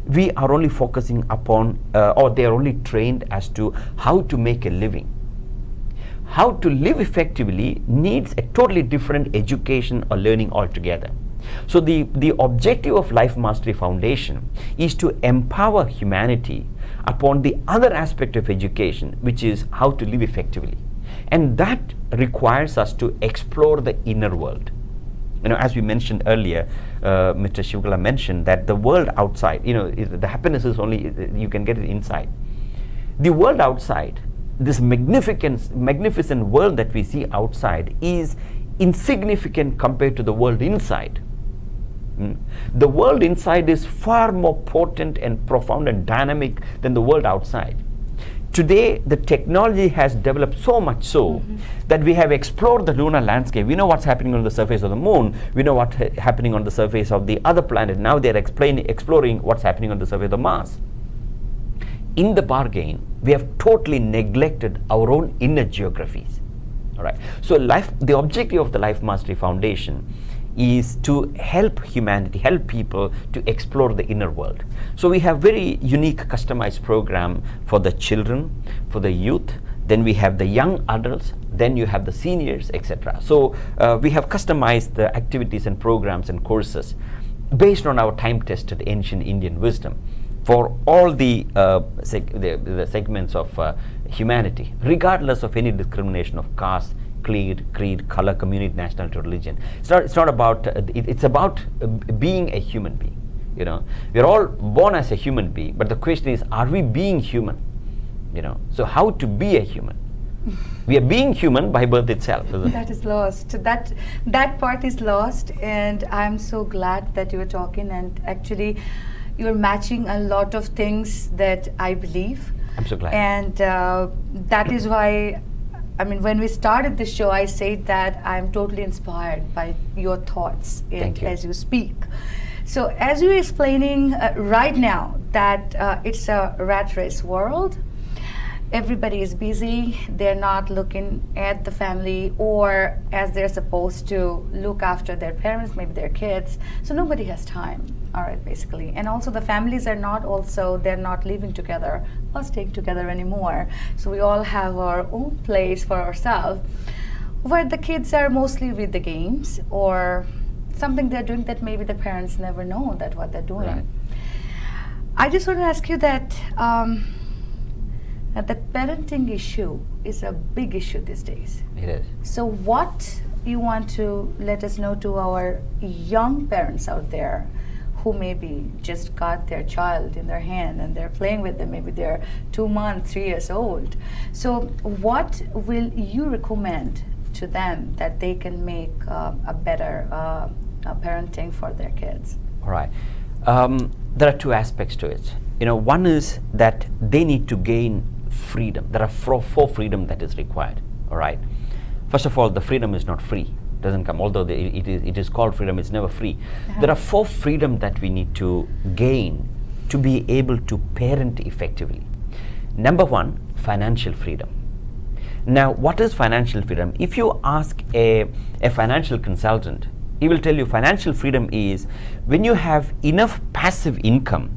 we are only focusing upon, or they are only trained as to how to make a living. How to live effectively needs a totally different education or learning altogether. So the objective of Life Mastery Foundation is to empower humanity upon the other aspect of education, which is how to live effectively. And that requires us to explore the inner world. You know, as we mentioned earlier, Mr. Chivukula mentioned that the world outside, you know, the happiness is only, you can get it inside. The world outside, this magnificent world that we see outside is insignificant compared to the world inside. The world inside is far more potent and profound and dynamic than the world outside. Today, the technology has developed so much so that we have explored the lunar landscape. We know what's happening on the surface of the moon. We know what's happening on the surface of the other planet. Now they're exploring what's happening on the surface of Mars. In the bargain, we have totally neglected our own inner geographies. All right. So the objective of the Life Mastery Foundation is to help humanity, help people to explore the inner world. So we have very unique customized program for the children, for the youth, then we have the young adults, then you have the seniors, etc. So we have customized the activities and programs and courses based on our time-tested ancient Indian wisdom for all the segments of humanity, regardless of any discrimination of caste, creed, color, community, nationality, religion. It's not about, it's about being a human being. You know, we're all born as a human being, but the question is, are we being human? So how to be a human? We are being human by birth itself, isn't it? That is lost. That part is lost, and I'm so glad that you were talking, and actually you're matching a lot of things that I believe. I'm so glad. And that is why, I mean, when we started the show, I said that I'm totally inspired by your thoughts Thank you. as you speak. So as you're explaining right now that it's a rat race world, everybody is busy, they're not looking at the family or as they're supposed to look after their parents, maybe their kids, so nobody has time, all right, basically. And also the families are not they're not living together or staying together anymore, so we all have our own place for ourselves where the kids are mostly with the games or something they're doing that maybe the parents never know that what they're doing. Right. I just want to ask you that the parenting issue is a big issue these days. It is. So what you want to let us know to our young parents out there who maybe just got their child in their hand and they're playing with them, maybe they're 2 months, 3 years old. So what will you recommend to them that they can make a better parenting for their kids? All right. There are two aspects to it. One is that they need to gain freedom. There are four freedom that is required. All right. First of all, the freedom is not free. Doesn't come. Although it is called freedom, it's never free. There are 4 freedom that we need to gain to be able to parent effectively. Number 1, financial freedom. Now, what is financial freedom? If you ask a financial consultant, he will tell you financial freedom is when you have enough passive income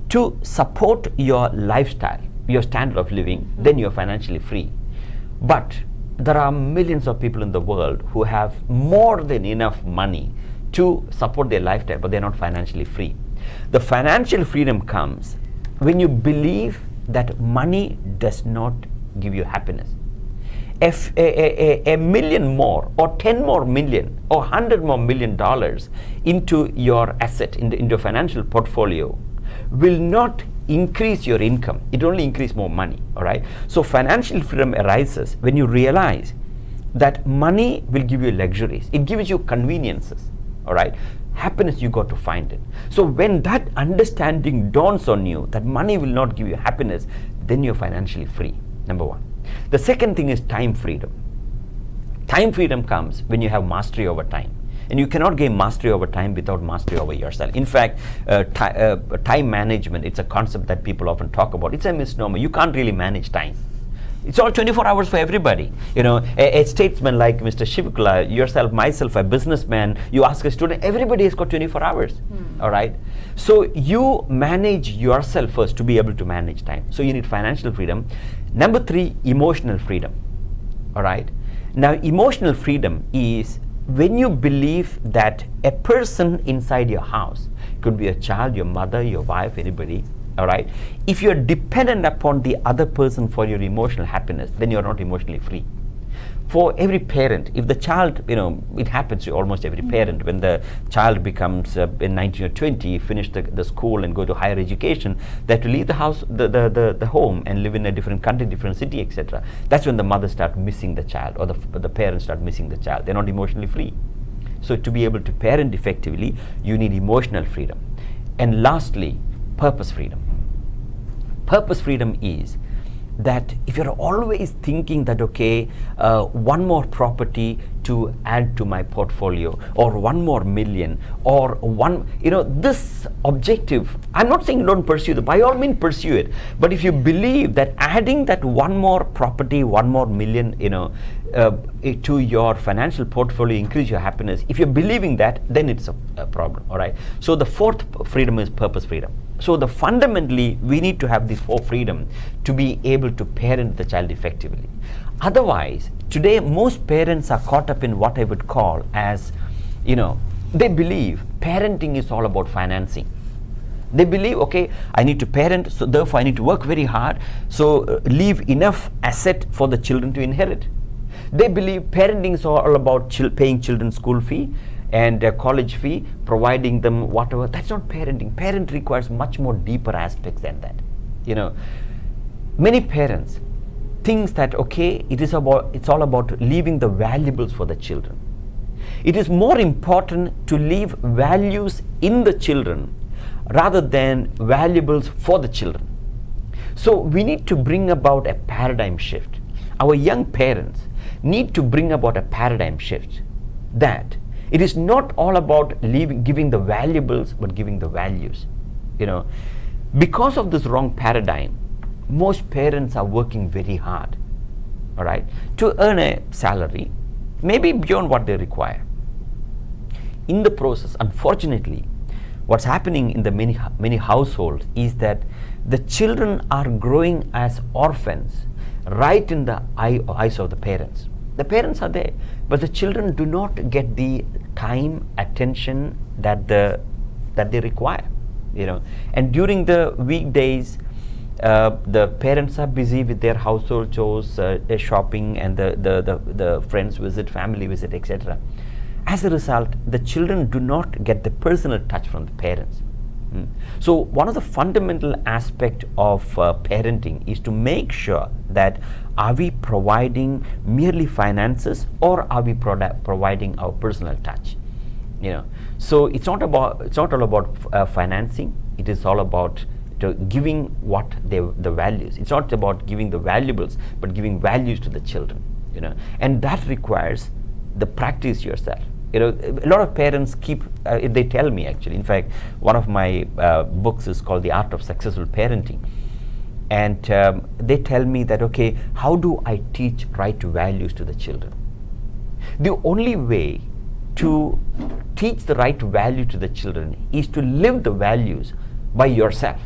to support your lifestyle, your standard of living, then you're financially free. But there are millions of people in the world who have more than enough money to support their lifestyle, but they're not financially free. The financial freedom comes when you believe that money does not give you happiness. If a million more or 10 more million or 100 more $1 million into your asset, into your financial portfolio will not increase your income. It only increase more money. All right. So financial freedom arises when you realize that money will give you luxuries. It gives you conveniences. All right. Happiness, you got to find it. So when that understanding dawns on you that money will not give you happiness, then you're financially free. Number 1. The second thing is time freedom. Time freedom comes when you have mastery over time. And you cannot gain mastery over time without mastery over yourself. In fact, time management, it's a concept that people often talk about. It's a misnomer. You can't really manage time. It's all 24 hours for everybody. A statesman like Mr. Chivukula, yourself, myself, a businessman, you ask a student, everybody has got 24 hours. All right. So you manage yourself first to be able to manage time. So you need financial freedom. Number 3, emotional freedom. All right. Now, emotional freedom is when you believe that a person inside your house, could be a child, your mother, your wife, anybody, all right, if you're dependent upon the other person for your emotional happiness, then you're not emotionally free. For every parent, if the child, it happens to almost every parent, when the child becomes in 19 or 20, finish the school and go to higher education, they have to leave the house, the home, and live in a different country, different city, etc. That's when the mother starts missing the child, or the parents start missing the child. They're not emotionally free. So to be able to parent effectively, you need emotional freedom. And lastly, purpose freedom. Purpose freedom is that if you're always thinking that, okay, one more property to add to my portfolio, or 1 more million, or this objective, I'm not saying don't pursue it, by all means pursue it. But if you believe that adding that 1 more property, 1 more million, to your financial portfolio increase your happiness, if you're believing that, then it's a problem. All right. So the 4th freedom is purpose freedom. So fundamentally, we need to have these 4 freedom to be able to parent the child effectively. Otherwise, today most parents are caught up in what I would call as, they believe parenting is all about financing. They believe, okay, I need to parent, so therefore I need to work very hard, so leave enough asset for the children to inherit. They believe parenting is all about paying children's school fee and college fee, providing them whatever. That's not parenting. Parent requires much more deeper aspects than that. many parents thinks that okay, it's all about leaving the valuables for the children. It is more important to leave values in the children rather than valuables for the children. So we need to bring about a paradigm shift. Our young parents need to bring about a paradigm shift that it is not all about giving the valuables but giving the values. Because of this wrong paradigm, most parents are working very hard, all right, to earn a salary, maybe beyond what they require. In the process, unfortunately, what's happening in the many households is that the children are growing as orphans right in the eyes of the parents. The parents are there, but the children do not get the time, attention that they require. And during the weekdays, the parents are busy with their household chores, shopping, and the friends visit, family visit, etc. As a result, the children do not get the personal touch from the parents. So one of the fundamental aspects of parenting is to make sure that are we providing merely finances or are we providing our personal touch? So it's not all about financing. It is all about giving the values. It's not about giving the valuables, but giving values to the children. And that requires the practice yourself. A lot of parents they tell me actually. In fact, one of my books is called The Art of Successful Parenting, and they tell me that okay, how do I teach right values to the children? The only way to teach the right value to the children is to live the values by yourself.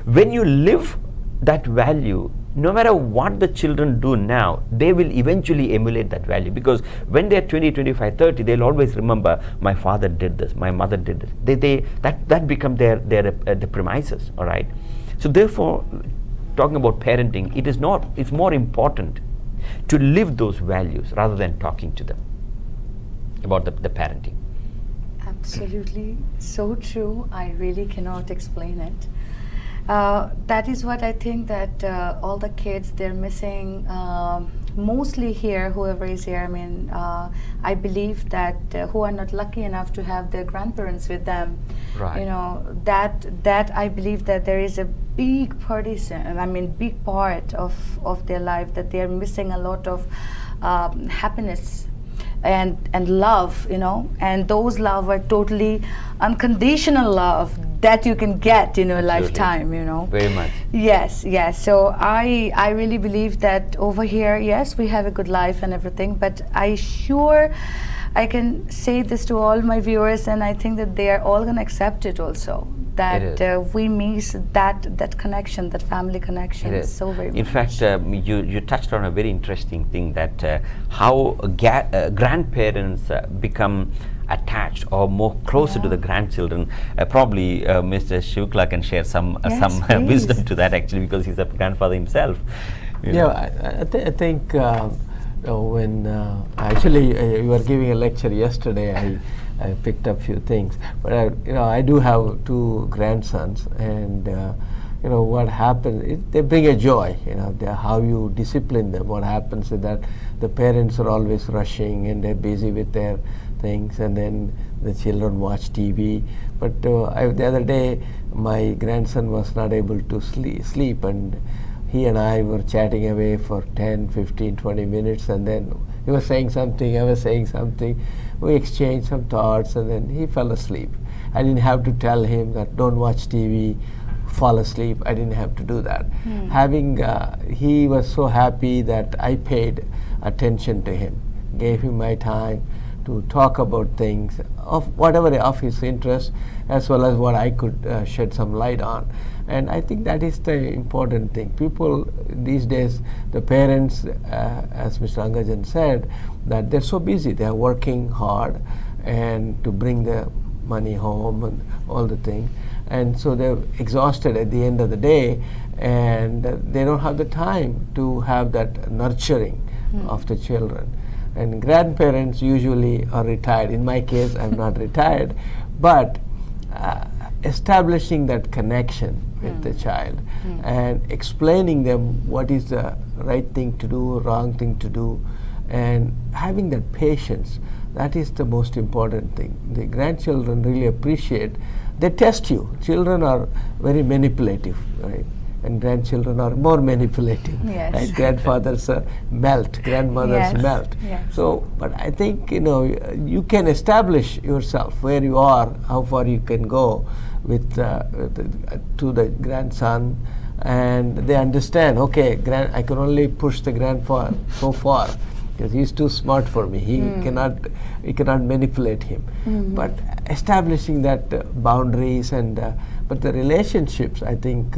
When you live that value, no matter what the children do now, they will eventually emulate that value, because when they're 20, 25, 30, they'll always remember my father did this, my mother did this. That become their premises, all right? So therefore, talking about parenting, it's more important to live those values rather than talking to them about the parenting. Absolutely, so true. I really cannot explain it. That is what I think that all the kids, they're missing, mostly here, whoever is here. I mean, I believe that who are not lucky enough to have their grandparents with them, Right. That I believe that there is a big big part of their life that they are missing a lot of happiness and love, and those love are totally unconditional love that you can get in your lifetime, Very much. Yes. So I really believe that over here, yes, we have a good life and everything, but I can say this to all my viewers, and I think that they are all going to accept it also, that we miss that connection, that family connection. It is. So very In much. fact, you touched on a very interesting thing, that how grandparents become attached or more closer to the grandchildren. Probably Mr. Chivukula can share some Yes, wisdom to that, actually, because he's a grandfather himself. I think when actually you were giving a lecture yesterday, I picked up few things, but I do have two grandsons, and what happens, they bring a joy. How you discipline them. What happens is that the parents are always rushing and they're busy with their things, and then the children watch TV. But the other day, my grandson was not able to sleep, and he and I were chatting away for 10, 15, 20 minutes, and then he was saying something, I was saying something. We exchanged some thoughts, and then he fell asleep. I didn't have to tell him that don't watch TV, fall asleep. I didn't have to do that. He was so happy that I paid attention to him, gave him my time to talk about things of whatever of his interest, as well as what I could shed some light on. And I think that is the important thing. People these days, the parents, as Mr. Angajan said, that they're so busy. They're working hard and to bring the money home and all the things. And so they're exhausted at the end of the day, and they don't have the time to have that nurturing of the children. And grandparents usually are retired. In my case, I'm not retired, but establishing that connection with the child and explaining them what is the right thing to do, wrong thing to do, and having that patience, that is the most important thing. The grandchildren really appreciate, they test you. Children are very manipulative, right? And grandchildren are more manipulative. Yes. Right? Grandfathers melt, grandmothers Yes. melt. Yes. So, but I think, you know, you can establish yourself where you are, how far you can go with to the grandson, and they understand, okay, I can only push the grandfather so far because he's too smart for me. We cannot manipulate him. But establishing that boundaries and but the relationships, I think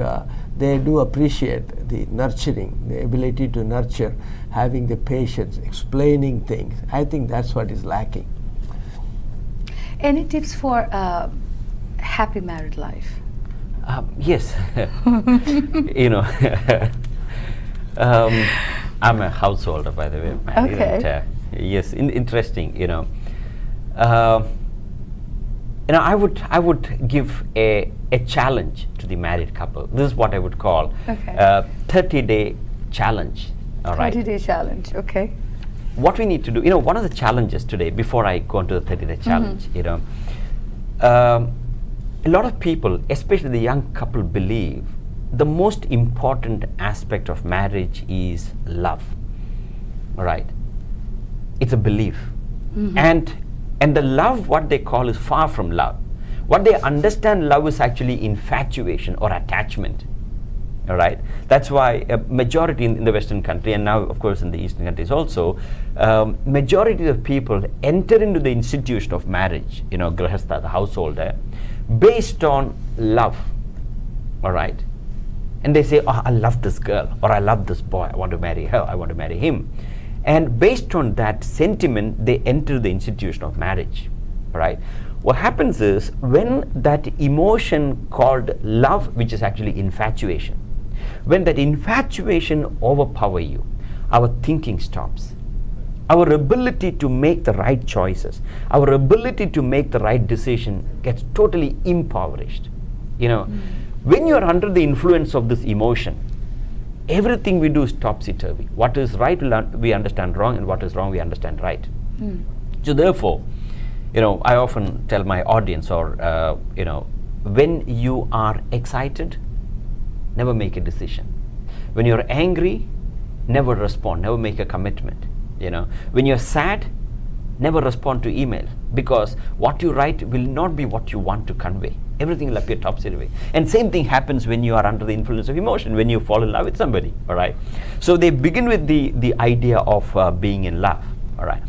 they do appreciate the nurturing, the ability to nurture, having the patience, explaining things. I think that's what is lacking. Any tips for happy married life? Yes. You know, I'm a householder, by the way. Married, Okay. and, yes, interesting. You know, I would give a challenge to the married couple. This is what I would call Okay. 30-day challenge. All right. 30-day challenge. Okay. What we need to do, you know, one of the challenges today, before I go into the 30-day challenge, you know, a lot of people, especially the young couple, believe the most important aspect of marriage is love. All right. It's a belief. And the love, what they call, is far from love. What they understand love is actually infatuation or attachment. All right. That's why a majority in the Western country, and now of course in the Eastern countries also, majority of people enter into the institution of marriage, you know, grahastha, the householder, based on love. All right. And they say, oh, I love this girl, or I love this boy, I want to marry her, I want to marry him. And based on that sentiment, they enter the institution of marriage. Right? What happens is, when that emotion called love, which is actually infatuation, when that infatuation overpowers you, our thinking stops. Our ability to make the right choices, our ability to make the right decision gets totally impoverished. You know, when you are under the influence of this emotion, everything we do is topsy-turvy. What is right we understand wrong, and what is wrong we understand right. So therefore, you know, I often tell my audience, or you know, when you are excited, never make a decision. When you're angry, never respond, never make a commitment. You know, when you're sad, never respond to email, because what you write will not be what you want to convey. Everything will appear topsy-turvy. And same thing happens when you are under the influence of emotion, when you fall in love with somebody. All right. So they begin with the idea of being in love. All right.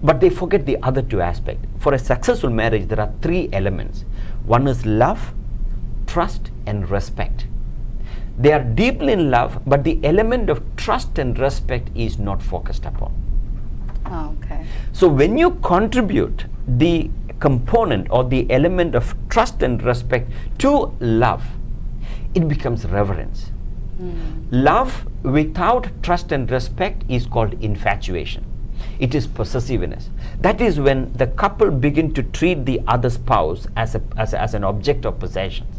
But they forget the other two aspects. For a successful marriage, there are three elements. One is love, trust, and respect. They are deeply in love, but the element of trust and respect is not focused upon. Oh, okay. So when you contribute the component or the element of trust and respect to love, it becomes reverence. Love without trust and respect is called infatuation. It is possessiveness. That is when the couple begin to treat the other spouse as an object of possessions.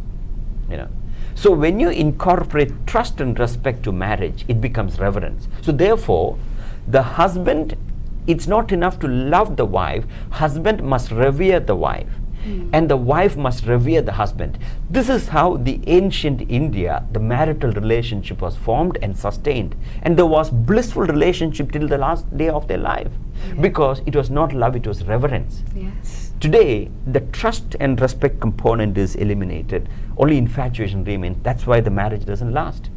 You know. So when you incorporate trust and respect to marriage, it becomes reverence. So therefore, the husband, it's not enough to love the wife. Husband must revere the wife, and the wife must revere the husband. This is how the ancient India, the marital relationship was formed and sustained, and there was blissful relationship till the last day of their life, because it was not love, it was reverence. Yes. Today, the trust and respect component is eliminated. Only infatuation remains. That's why the marriage doesn't last.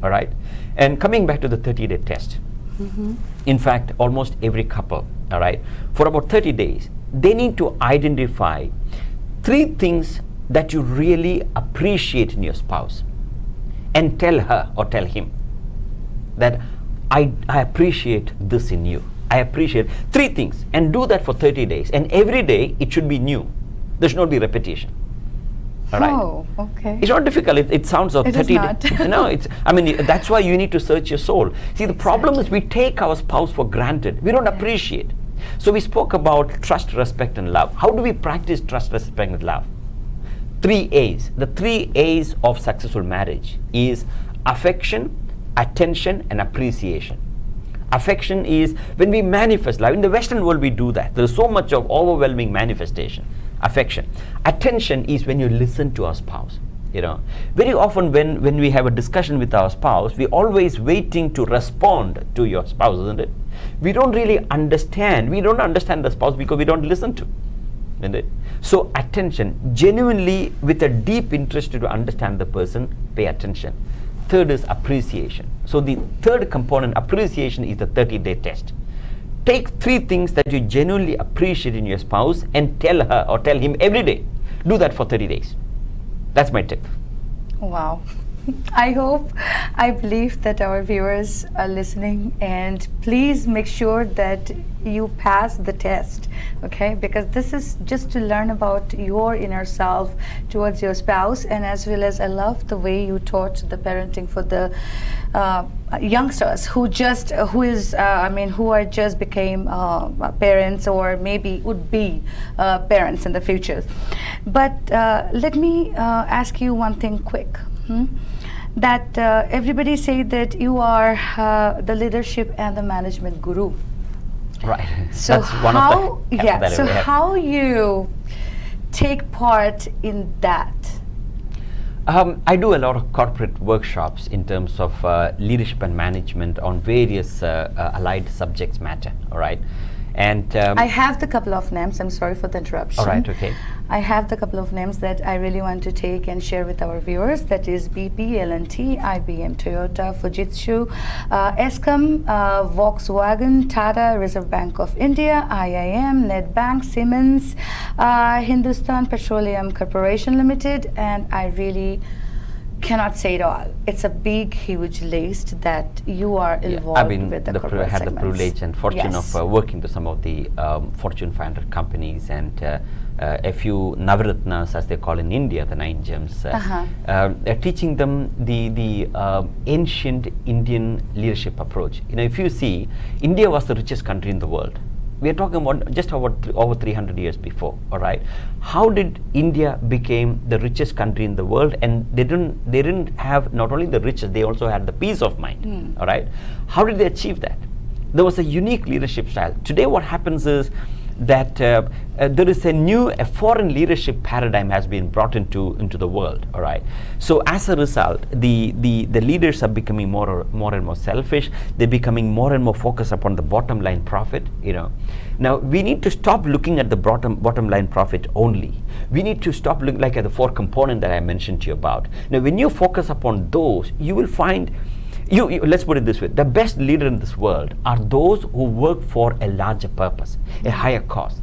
All right. And coming back to the 30-day test. In fact, almost every couple, all right, for about 30 days, they need to identify 3 things that you really appreciate in your spouse, and tell her or tell him that I appreciate this in you. I appreciate 3 things, and do that for 30 days. And every day it should be new. There should not be repetition. All right. Oh, okay. It's not difficult. It sounds of It is 30 not. days. No, it's. I mean, that's why you need to search your soul. See, the problem is we take our spouse for granted. We don't appreciate. So we spoke about trust, respect, and love. How do we practice trust, respect, and love? 3 A's. The 3 A's of successful marriage is affection, attention, and appreciation. Affection is when we manifest love. In the Western world, we do that. There is so much of overwhelming manifestation. Affection. Attention is when you listen to our spouse. Very often when we have a discussion with our spouse, we're always waiting to respond to your spouse, isn't it? We don't really understand. We don't understand the spouse because we don't listen to. Isn't it? So attention, genuinely with a deep interest to understand the person, pay attention. Third is appreciation. So the third component, appreciation, is the 30-day test. Take 3 things that you genuinely appreciate in your spouse and tell her or tell him every day. Do that for 30 days. That's my tip. Wow. I believe that our viewers are listening, and please make sure that you pass the test, okay? Because this is just to learn about your inner self towards your spouse, and as well as I love the way you taught the parenting for the youngsters who are just became parents, or maybe would be parents in the future. But let me ask you one thing quick. That everybody say that you are the leadership and the management guru. Right. So that's one of the so how you take part in that? I do a lot of corporate workshops in terms of leadership and management on various allied subjects matter. All right. And I have the couple of names. I'm sorry for the interruption. All right, okay. I have the couple of names that I really want to take and share with our viewers. That is BP, L&T, IBM, Toyota, Fujitsu, Eskom, Volkswagen, Tata, Reserve Bank of India, IIM, Nedbank, Siemens, Hindustan Petroleum Corporation Limited, and I really cannot say it all. It's a big, huge list that you are involved with the corporate had the segments. privilege and fortune Yes. of working to some of the Fortune 500 companies and a few Navaratnas, as they call in India, the 9 gems, teaching them the ancient Indian leadership approach. If you see, India was the richest country in the world. We are talking about just over 300 years before, all right? How did India became the richest country in the world? And they didn't have not only the riches, they also had the peace of mind, all right? How did they achieve that? There was a unique leadership style. Today what happens is that there is a foreign leadership paradigm has been brought into the world, all right? So as a result, the leaders are becoming more and more selfish. They're becoming more and more focused upon the bottom line profit, Now we need to stop looking at the bottom line profit only. We need to stop looking like at the 4 components that I mentioned to you about. Now when you focus upon those, you will find let's put it this way, the best leader in this world are those who work for a larger purpose, a higher cause.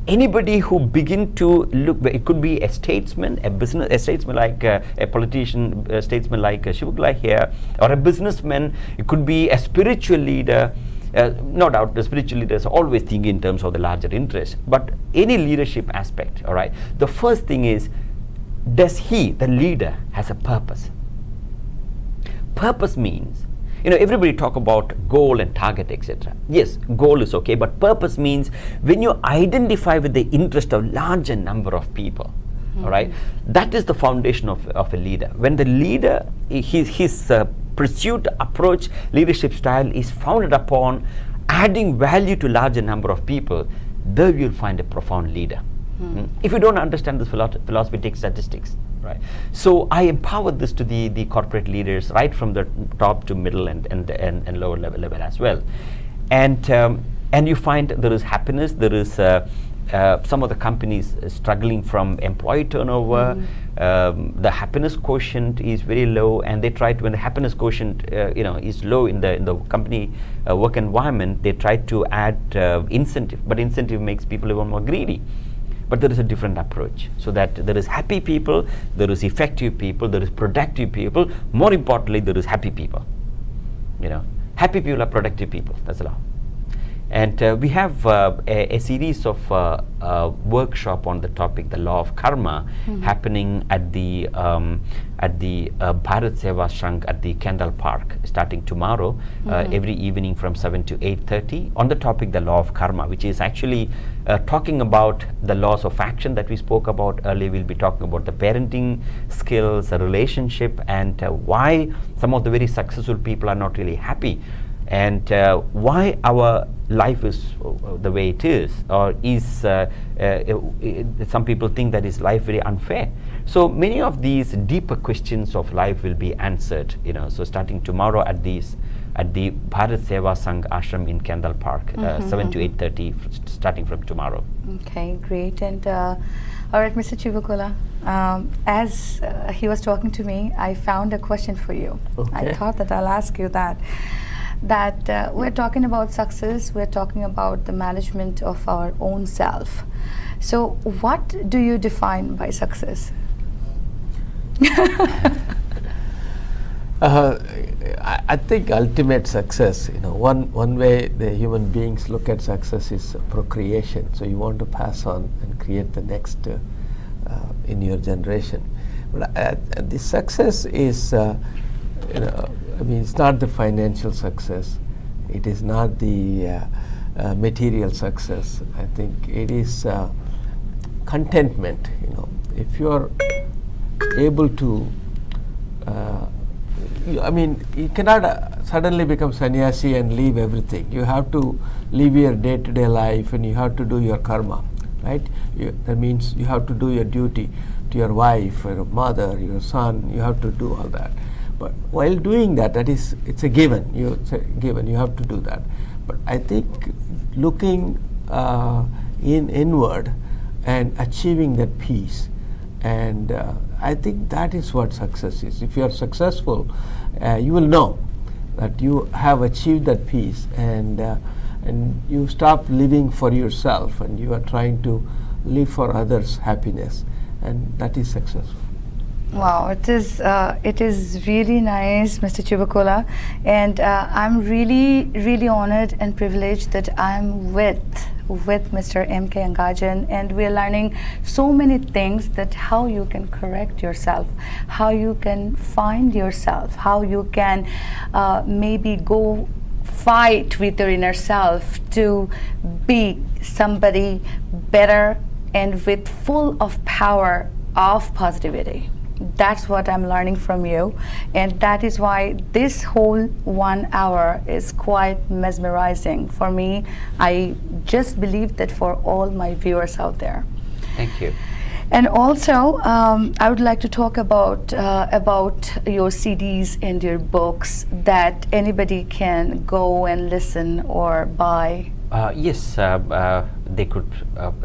Anybody who begin to look, it could be a statesman, a statesman like a politician, a statesman like Chivukula here, or a businessman. It could be a spiritual leader. No doubt the spiritual leaders are always thinking in terms of the larger interest, but any leadership aspect, all right, the first thing is, does the leader has a purpose? Purpose means, everybody talk about goal and target, etc. Yes, goal is okay, but purpose means when you identify with the interest of larger number of people, all right, that is the foundation of a leader. When the leader, his pursuit, approach, leadership style is founded upon adding value to larger number of people, there you'll find a profound leader. If you don't understand this philosophy, take statistics. Right. So I empower this to the corporate leaders, right from the top to middle and lower level as well. And you find there is happiness. There is some of the companies struggling from employee turnover. The happiness quotient is very low, and they try to, when the happiness quotient is low in the company work environment, they try to add incentive, but incentive makes people even more greedy. But there is a different approach, so that there is happy people, there is effective people, there is productive people. More importantly, there is happy people. Happy people are productive people. That's the law. And we have a series of workshop on the topic, the law of karma, happening at the Bharat Seva Shrang at the Kendall Park, starting tomorrow, every evening from 7 to 8:30, on the topic, the law of karma, which is actually talking about the laws of action that we spoke about earlier. We'll be talking about the parenting skills, the relationship, and why some of the very successful people are not really happy, and why our life is the way it is, or is some people think that is life very unfair. So many of these deeper questions of life will be answered, you know. So starting tomorrow at the Bharat Seva Sangh Ashram in Kendall Park, 7 to 8:30, starting from tomorrow. Okay, great. And all right, Mr. Chivukula, as he was talking to me, I found a question for you. Okay. I thought that I'll ask you that. We're talking about success, we're talking about the management of our own self. So what do you define by success? I think ultimate success, you know, one way the human beings look at success is procreation. So you want to pass on and create the next in your generation. But the success is, you know, I mean, it's not the financial success. It is not the material success. I think it is contentment. You know, if you are able to, I mean, you cannot suddenly become sannyasi and leave everything. You have to live your day-to-day life, and you have to do your karma, right? That means you have to do your duty to your wife, your mother, your son. You have to do all that. But while doing that, it's a given. It's a given. You have to do that. But I think looking inward and achieving that peace, and I think that is what success is. If you are successful, you will know that you have achieved that peace, and you stop living for yourself, and you are trying to live for others' happiness, and that is successful. Wow, it is really nice, Mr. Chivukula, and I'm really honored and privileged that I'm with Mr. M.K. ANGAJAN, and we're learning so many things, that how you can correct yourself, how you can find yourself, how you can maybe go fight with your inner self to be somebody better and with full of power of positivity. That's what I'm learning from you, and that is why this whole 1 hour is quite mesmerizing for me. I just believe that for all my viewers out there. Thank you. And also, I would like to talk about your CDs and your books that anybody can go and listen or buy. Yes, they could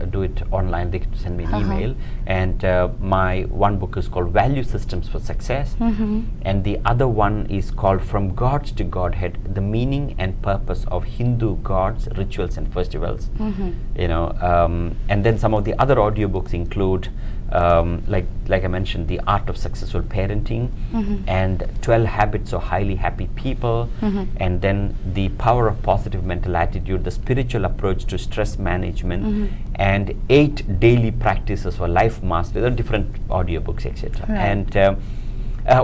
do it online. They could send me an email, and my one book is called Value Systems for Success, and the other one is called From Gods to Godhead: The Meaning and Purpose of Hindu Gods, Rituals and Festivals. You know, and then some of the other audiobooks include like I mentioned, The Art of Successful Parenting, and 12 Habits of Highly Happy People, and then The Power of Positive Mental Attitude, the Spiritual Approach to Stress Management, and 8 Daily Practices for Life Mastery. There are different audiobooks, etc. Right. And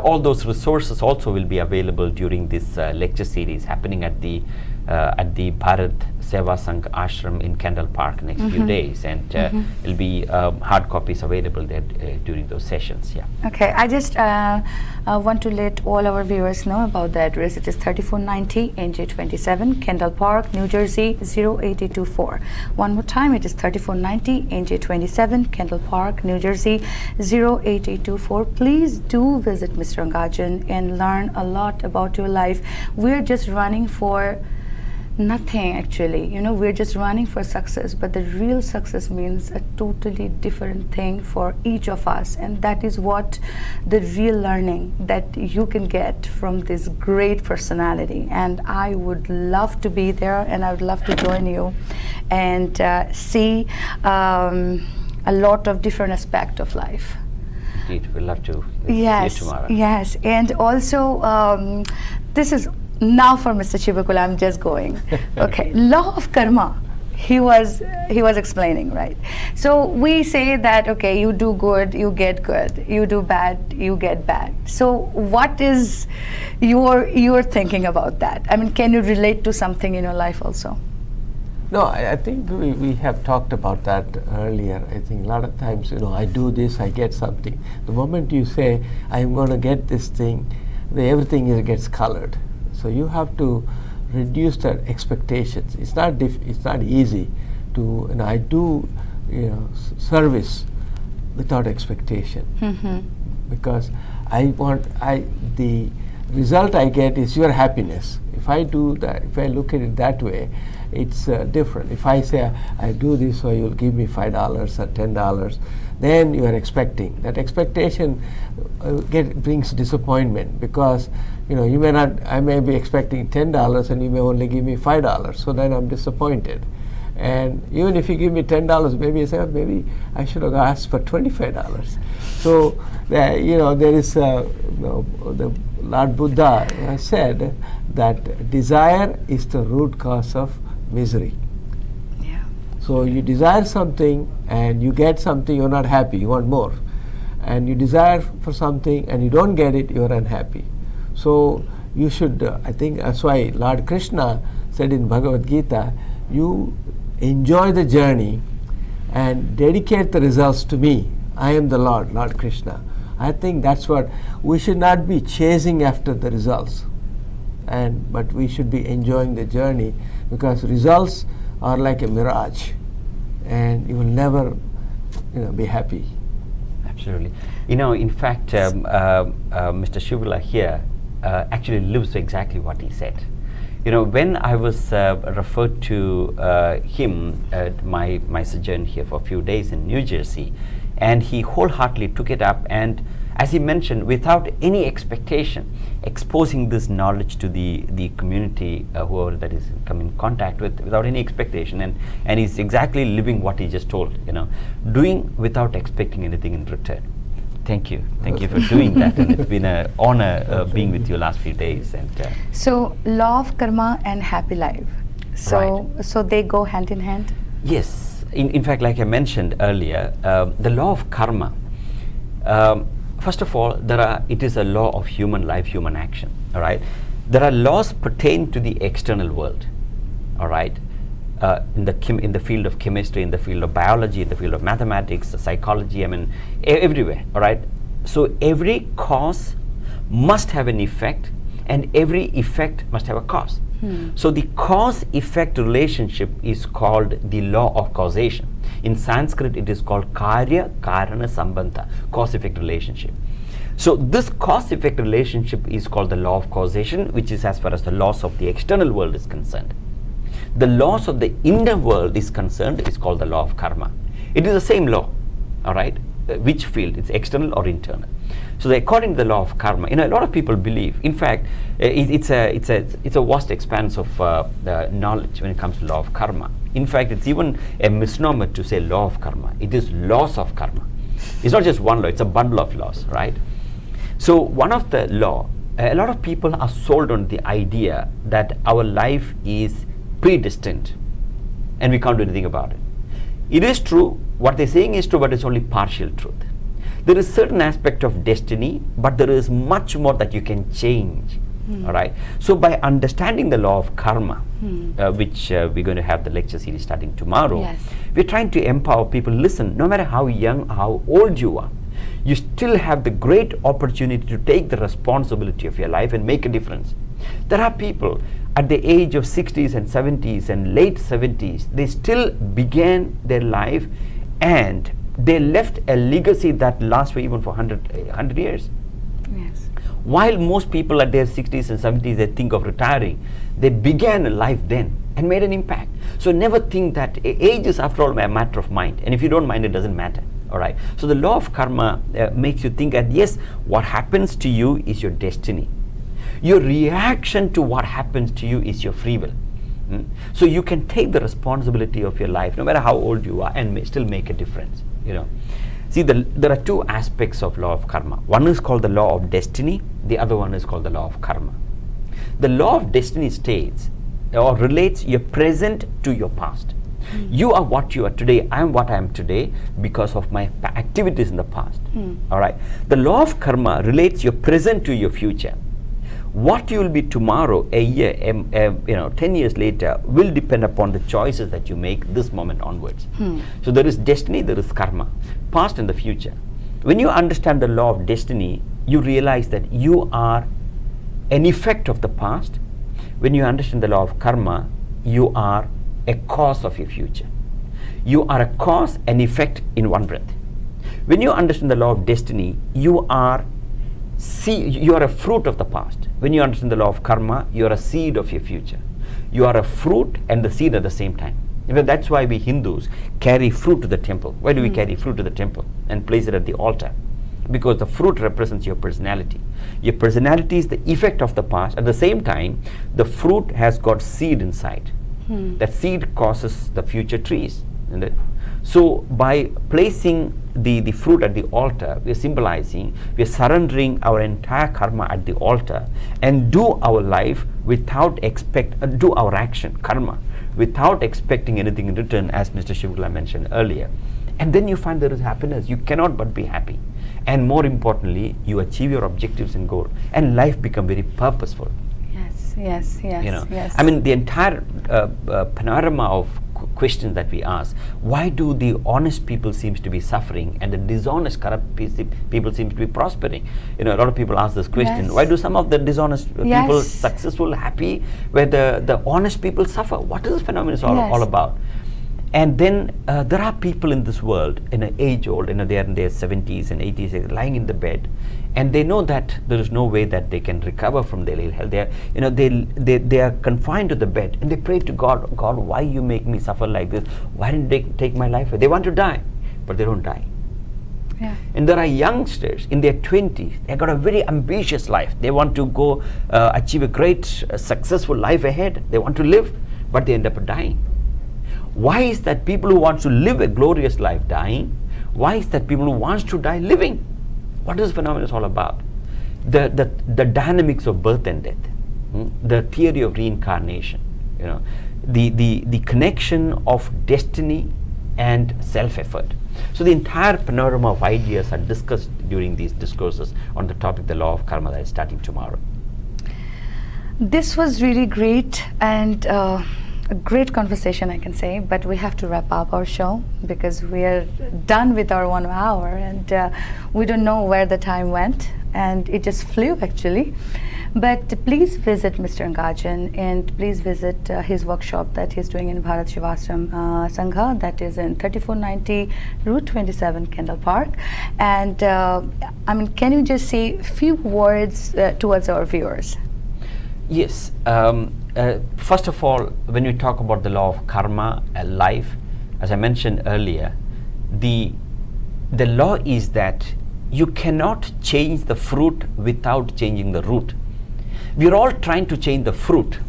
all those resources also will be available during this lecture series happening at the Bharat Seva Sangh Ashram in Kendall Park next few days, and it'll be hard copies available there during those sessions. Yeah. Okay, I just want to let all our viewers know about the address. It is 3490 NJ27, Kendall Park, New Jersey 08024. One more time, it is 3490 NJ27, Kendall Park, New Jersey 08024. Please do visit Mr. ANGAJAN and learn a lot about your life. We're just running for nothing, actually. You know, we're just running for success, but the real success means a totally different thing for each of us, and that is what the real learning that you can get from this great personality. And I would love to be there, and I would love to join you and see a lot of different aspects of life. Indeed, we'd love to see you Yes, tomorrow. yes, and also this is Now for Mr. Chivukula, I'm just going. Okay, law of karma. He was explaining, right? So we say that, okay, you do good, you get good. You do bad, you get bad. So what is your thinking about that? I mean, can you relate to something in your life also? No, I think we have talked about that earlier. I think a lot of times, I do this, I get something. The moment you say, I'm going to get this thing, everything gets colored. So you have to reduce the expectations. It's not easy to, I do, service without expectation. Because the result I get is your happiness. If I do that, if I look at it that way, it's different. If I say I do this, so you'll give me $5 or $10, then you are expecting. That expectation brings disappointment, because you may not. I may be expecting $10 and you may only give me $5. So then I'm disappointed. And even if you give me $10, maybe I say, maybe I should have asked for $25. So there is the Lord Buddha said that desire is the root cause of misery. Yeah. So you desire something and you get something, you're not happy, you want more. And you desire for something and you don't get it, you're unhappy. So you should, I think that's why Lord Krishna said in Bhagavad Gita, you enjoy the journey and dedicate the results to me. I am the Lord Krishna. I think that's what we should not be chasing after the results, but we should be enjoying the journey, because results are like a mirage, and you will never, be happy. Absolutely. In fact, Mr. Chivukula here actually lives exactly what he said. When I was referred to him at my sojourn here for a few days in New Jersey, and he wholeheartedly took it up, and as he mentioned, without any expectation, exposing this knowledge to the community, whoever that is come in contact with, without any expectation, and he's exactly living what he just told, doing without expecting anything in return. Thank you for doing that, and it's been an honor being with you last few days. And so law of karma and happy life, so they go hand in hand. Yes. In fact, like I mentioned earlier, the law of karma, first of all, it is a law of human life, human action. All right, there are laws pertain to the external world. All right, in the field of chemistry, in the field of biology, in the field of mathematics, psychology. I mean, everywhere. All right, so every cause must have an effect, and every effect must have a cause. So the cause-effect relationship is called the law of causation. In Sanskrit, it is called karya-karana sambandha, cause-effect relationship. So this cause-effect relationship is called the law of causation, which is as far as the laws of the external world is concerned. The laws of the inner world is concerned is called the law of karma. It is the same law, all right? Which field? It's external or internal. So according to the law of karma, a lot of people believe. In fact, it's a vast expanse of knowledge when it comes to law of karma. In fact, it's even a misnomer to say law of karma. It is laws of karma. It's not just one law; it's a bundle of laws, right? So one of the law, a lot of people are sold on the idea that our life is predestined, and we can't do anything about it. It is true. What they're saying is true, but it's only partial truth. There is certain aspect of destiny, but there is much more that you can change. All right. So by understanding the law of karma, which we're going to have the lecture series starting tomorrow, Yes. we're trying to empower people. Listen, no matter how young, how old you are, you still have the great opportunity to take the responsibility of your life and make a difference. There are people at the age of 60s and 70s and late 70s, they still began their life and they left a legacy that lasts for even for 100 years. Yes. While most people at their 60s and 70s, they think of retiring, they began a life then and made an impact. So never think that age is after all a matter of mind. And if you don't mind, it doesn't matter. All right. So the law of karma makes you think that yes, what happens to you is your destiny. Your reaction to what happens to you is your free will. So you can take the responsibility of your life, no matter how old you are, and still make a difference. See, there are two aspects of law of karma. One is called the law of destiny. The other one is called the law of karma. The law of destiny states or relates your present to your past. You are what you are today. I am what I am today because of my activities in the past. All right. The law of karma relates your present to your future. What you will be tomorrow, a year, 10 years later, will depend upon the choices that you make this moment onwards. So there is destiny, there is karma, past and the future. When you understand the law of destiny, you realize that you are an effect of the past. When you understand the law of karma, you are a cause of your future. You are a cause and effect in one breath. When you understand the law of destiny, you are a fruit of the past. When you understand the law of karma, you are a seed of your future. You are a fruit and the seed at the same time. That's why we Hindus carry fruit to the temple. Why do we carry fruit to the temple and place it at the altar? Because the fruit represents your personality. Your personality is the effect of the past. At the same time, the fruit has got seed inside. That seed causes the future trees. So by placing the fruit at the altar, we are symbolizing, we are surrendering our entire karma at the altar and do our life without do our action, karma, without expecting anything in return, as Mr. Chivukula mentioned earlier. And then you find there is happiness. You cannot but be happy. And more importantly, you achieve your objectives and goal, and life become very purposeful. Yes. Yes. I mean, the entire panorama of questions that we ask, why do the honest people seems to be suffering and the dishonest, corrupt people seems to be prospering? A lot of people ask this question. Why do some of the dishonest people successful, happy, where the honest people suffer? What is this phenomenon all about? And then there are people in this world, age old, they are in their 70s and 80s, lying in the bed, and they know that there is no way that they can recover from their ill health. They are confined to the bed, and they pray to God, God, why you make me suffer like this? Why didn't they take my life? They want to die, but they don't die. And there are youngsters in their 20s, they got a very ambitious life. They want to go achieve a great, successful life ahead. They want to live, but they end up dying. Why is that people who want to live a glorious life dying? Why is that people who want to die living? What is this phenomenon all about? The dynamics of birth and death, the theory of reincarnation, the connection of destiny and self-effort. So the entire panorama of ideas are discussed during these discourses on the topic, the law of karma, that is starting tomorrow. This was really great, and a great conversation, I can say, but we have to wrap up our show because we are done with our 1 hour, and we don't know where the time went, and it just flew actually. But please visit Mr. ANGAJAN, and please visit his workshop that he's doing in Bharat Shivashram Sangha, that is in 3490 Route 27, Kendall Park. And can you just say a few words towards our viewers? Yes. First of all, when we talk about the law of karma, life, as I mentioned earlier, the law is that you cannot change the fruit without changing the root. We are all trying to change the fruit.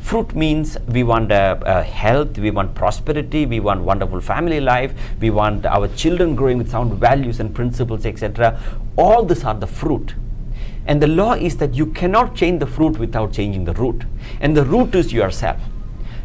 Fruit means we want health, we want prosperity, we want wonderful family life, we want our children growing with sound values and principles, etc. All these are the fruit. And the law is that you cannot change the fruit without changing the root. And the root is yourself.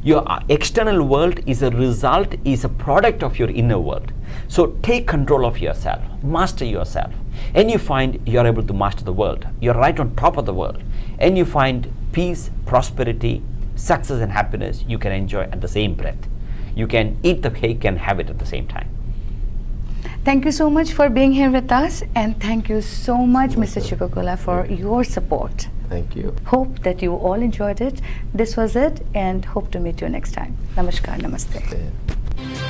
Your external world is a result, is a product of your inner world. So take control of yourself, master yourself, and you find you're able to master the world. You're right on top of the world, and you find peace, prosperity, success and happiness you can enjoy at the same breath. You can eat the cake and have it at the same time. Thank you so much for being here with us, and thank you so much, Mr. Chivukula, for your support. Thank you. Hope that you all enjoyed it. This was it, and hope to meet you next time. Namaskar, namaste. Yeah.